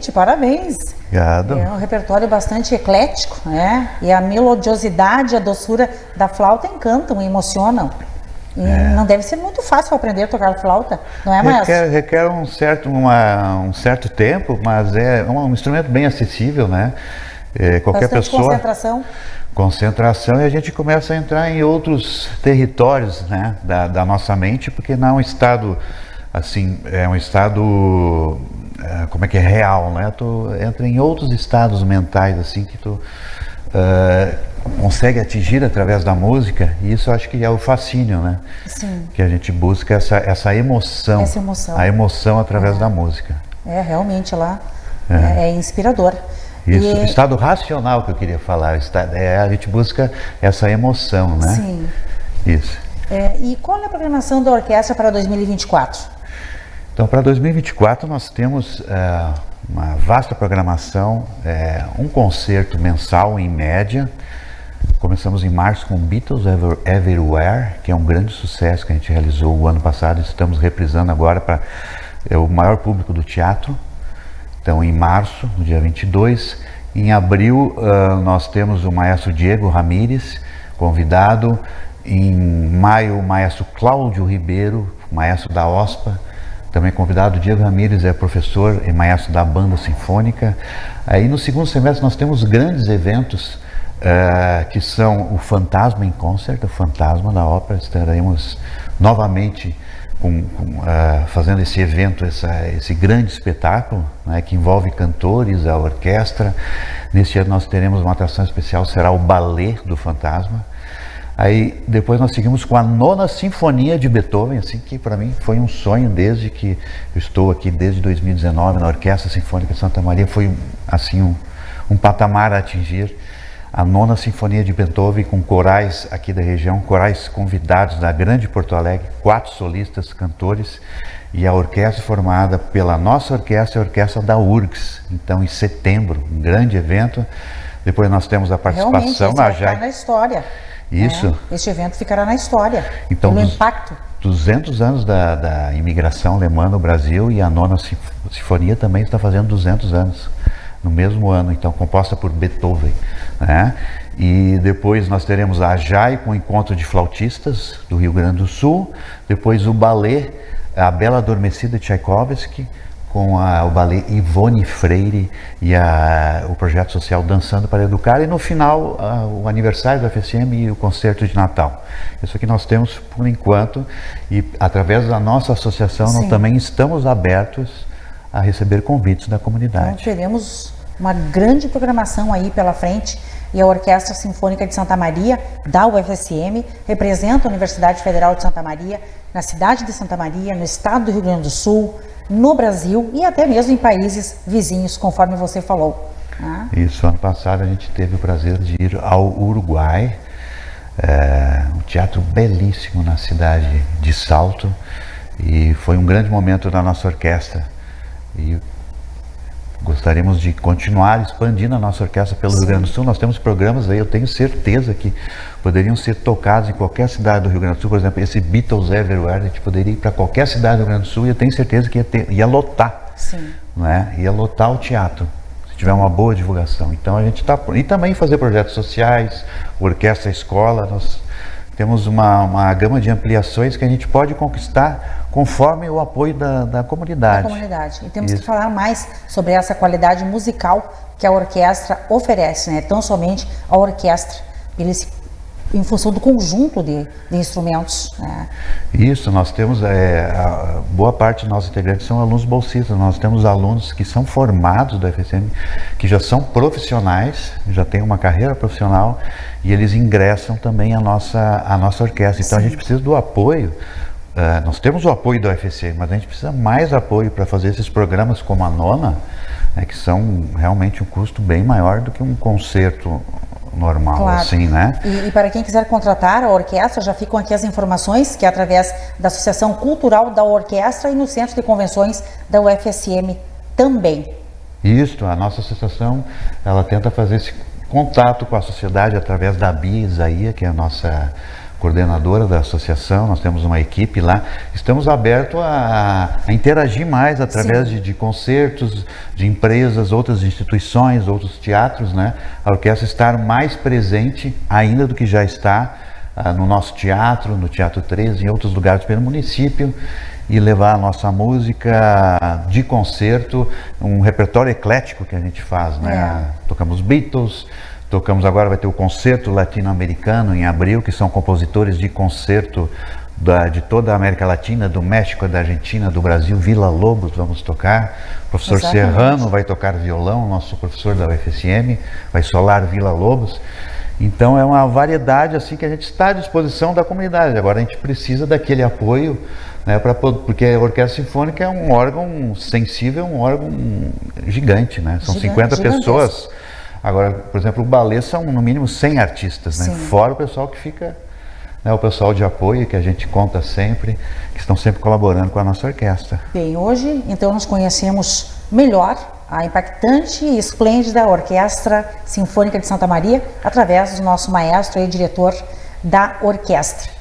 Excelente, parabéns. Obrigado. É um repertório bastante eclético, né? E a melodiosidade, a doçura da flauta encantam e emocionam. E não deve ser muito fácil aprender a tocar flauta, não é, Maestro? Requer um certo tempo, mas é um instrumento bem acessível, né? Qualquer Bastante pessoa... concentração E a gente começa a entrar em outros territórios, né, da nossa mente, porque não é um estado assim, é um estado como é que é, real, né? Tu entra em outros estados mentais assim que tu consegue atingir através da música, e isso eu acho que é o fascínio, né? Sim. Que a gente busca essa emoção, a emoção através da música. Realmente lá é inspirador. Isso, estado racional que eu queria falar, a gente busca essa emoção, né? Sim. Isso. E qual é a programação da orquestra para 2024? Então, para 2024 nós temos uma vasta programação, um concerto mensal em média. Começamos em março com Beatles Everywhere, que é um grande sucesso que a gente realizou o ano passado. Estamos reprisando agora para o maior público do teatro. Então, em março, no dia 22, em abril, nós temos o maestro Diego Ramírez, convidado. Em maio, o maestro Cláudio Ribeiro, maestro da OSPA, também convidado. Diego Ramírez é professor e maestro da banda sinfônica. Aí, no segundo semestre, nós temos grandes eventos, que são o Fantasma em Concert, o Fantasma da Ópera. Estaremos novamente fazendo esse evento, esse grande espetáculo, né, que envolve cantores, a orquestra. Neste ano nós teremos uma atração especial, será o Ballet do Fantasma. Aí depois nós seguimos com a 9ª Sinfonia de Beethoven, assim, que para mim foi um sonho desde que eu estou aqui, desde 2019 na Orquestra Sinfônica de Santa Maria. Foi assim um patamar a atingir. A 9ª Sinfonia de Beethoven, com corais aqui da região, corais convidados da Grande Porto Alegre, 4 solistas, cantores, e a orquestra formada pela nossa orquestra e a orquestra da URGS. Então, em setembro, um grande evento. Depois nós temos a participação na JAI. Na história. Isso. Este evento ficará na história, então, pelo impacto. 200 anos da imigração alemã no Brasil, e a 9ª Sinfonia também está fazendo 200 anos. No mesmo ano, então, composta por Beethoven, né? E depois nós teremos a JAI com o encontro de flautistas do Rio Grande do Sul, depois o ballet A Bela Adormecida de Tchaikovsky, com o ballet Ivone Freire e o projeto social Dançando para Educar, e no final o aniversário do FSM e o concerto de Natal. Isso aqui nós temos por enquanto, e através da nossa associação nós também estamos abertos a receber convites da comunidade. Então teremos uma grande programação aí pela frente, e a Orquestra Sinfônica de Santa Maria, da UFSM, representa a Universidade Federal de Santa Maria, na cidade de Santa Maria, no estado do Rio Grande do Sul, no Brasil e até mesmo em países vizinhos, conforme você falou. Isso, ano passado a gente teve o prazer de ir ao Uruguai, um teatro belíssimo na cidade de Salto, e foi um grande momento da nossa orquestra. E gostaríamos de continuar expandindo a nossa orquestra pelo Rio Grande do Sul. Nós temos programas aí, eu tenho certeza que poderiam ser tocados em qualquer cidade do Rio Grande do Sul. Por exemplo, esse Beatles Everywhere, a gente poderia ir para qualquer cidade do Rio Grande do Sul, e eu tenho certeza que ia lotar, né? Ia lotar o teatro, se tiver uma boa divulgação. Então a gente está... E também fazer projetos sociais, orquestra, escola. Nós temos uma gama de ampliações que a gente pode conquistar conforme o apoio da comunidade. E temos que falar mais sobre essa qualidade musical que a orquestra oferece, né? Tão somente a orquestra, em função do conjunto de instrumentos. Né? Isso, nós temos, boa parte dos nossos integrantes são alunos bolsistas. Nós temos alunos que são formados da FSM, que já são profissionais, já têm uma carreira profissional, e eles ingressam também a nossa orquestra. Então a gente precisa do apoio. Nós temos o apoio da UFSM, mas a gente precisa mais apoio para fazer esses programas como a 9ª, que são realmente um custo bem maior do que um concerto normal, assim, né? E para quem quiser contratar a orquestra, já ficam aqui as informações, que é através da Associação Cultural da Orquestra e no Centro de Convenções da UFSM também. Isso, a nossa associação, ela tenta fazer esse contato com a sociedade através da Bia Isaia, que é a nossa coordenadora da associação, nós temos uma equipe lá. Estamos abertos a interagir mais através de concertos, de empresas, outras instituições, outros teatros, né? A orquestra estar mais presente ainda do que já está no nosso teatro, no Teatro 13, em outros lugares pelo município, e levar a nossa música de concerto, um repertório eclético que a gente faz, né? Tocamos Beatles, tocamos agora, vai ter o concerto latino-americano em abril, que são compositores de concerto de toda a América Latina, do México, da Argentina, do Brasil. Villa Lobos vamos tocar, o professor Serrano vai tocar violão, nosso professor da UFSM, vai solar Villa Lobos. Então é uma variedade assim que a gente está à disposição da comunidade. Agora a gente precisa daquele apoio, né, porque a Orquestra Sinfônica é um órgão sensível, um órgão gigante, né? São 50 pessoas. Agora, por exemplo, o ballet são no mínimo 100 artistas, né? Fora o pessoal que fica, né, o pessoal de apoio que a gente conta sempre, que estão sempre colaborando com a nossa orquestra. Bem, hoje então nós conhecemos melhor a impactante e esplêndida Orquestra Sinfônica de Santa Maria através do nosso maestro e diretor da orquestra.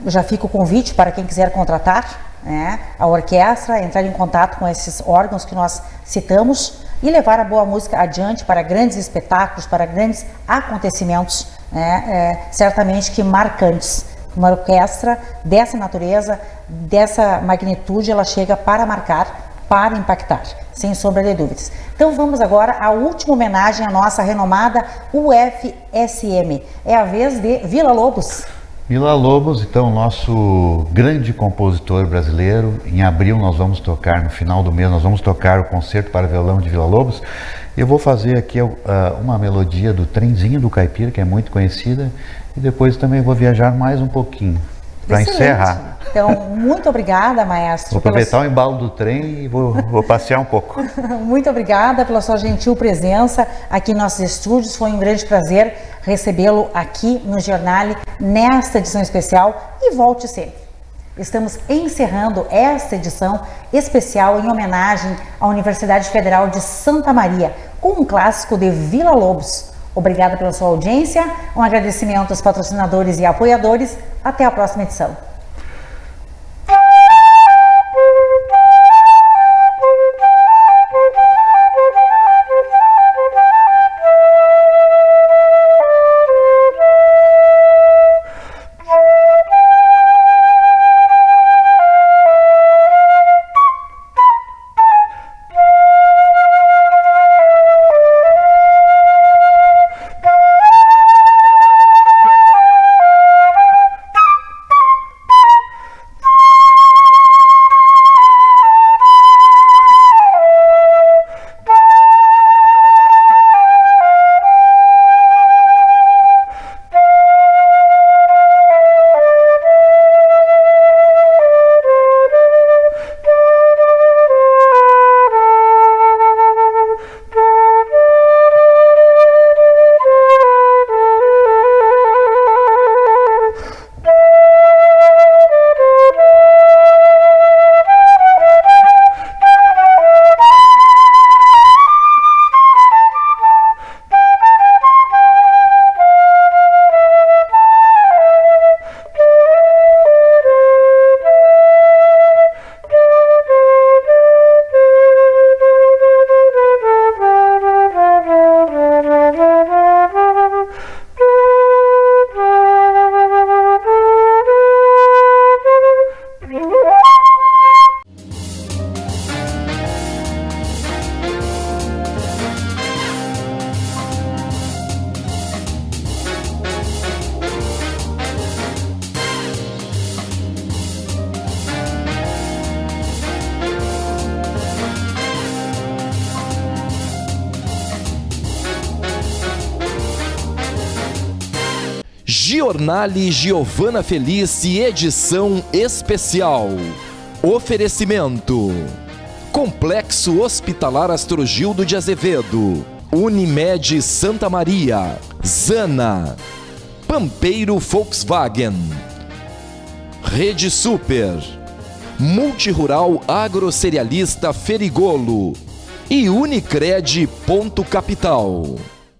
Já fica o convite para quem quiser contratar, né, a orquestra, entrar em contato com esses órgãos que nós citamos e levar a boa música adiante para grandes espetáculos, para grandes acontecimentos, né, certamente que marcantes. Uma orquestra dessa natureza, dessa magnitude, ela chega para marcar, para impactar, sem sombra de dúvidas. Então vamos agora à última homenagem à nossa renomada UFSM. É a vez de Villa Lobos. Villa Lobos, então, nosso grande compositor brasileiro. Em abril nós vamos tocar, no final do mês, nós vamos tocar o concerto para violão de Villa Lobos. Eu vou fazer aqui uma melodia do Trenzinho do Caipira, que é muito conhecida, e depois também vou viajar mais um pouquinho, para encerrar. Então, muito obrigada, maestro. Vou aproveitar o embalo do trem e vou passear um pouco. Muito obrigada pela sua gentil presença aqui em nossos estúdios. Foi um grande prazer recebê-lo aqui no Giornale, nesta edição especial, e volte sempre. Estamos encerrando esta edição especial em homenagem à Universidade Federal de Santa Maria, com um clássico de Villa Lobos. Obrigada pela sua audiência, um agradecimento aos patrocinadores e apoiadores. Até a próxima edição. Giornale Giovana Felice, edição especial. Oferecimento: Complexo Hospitalar Astrogildo de Azevedo, Unimed Santa Maria, Zana, Pampeiro Volkswagen, Rede Super, Multirural Agrocerealista Ferigolo e Unicred Ponto Capital.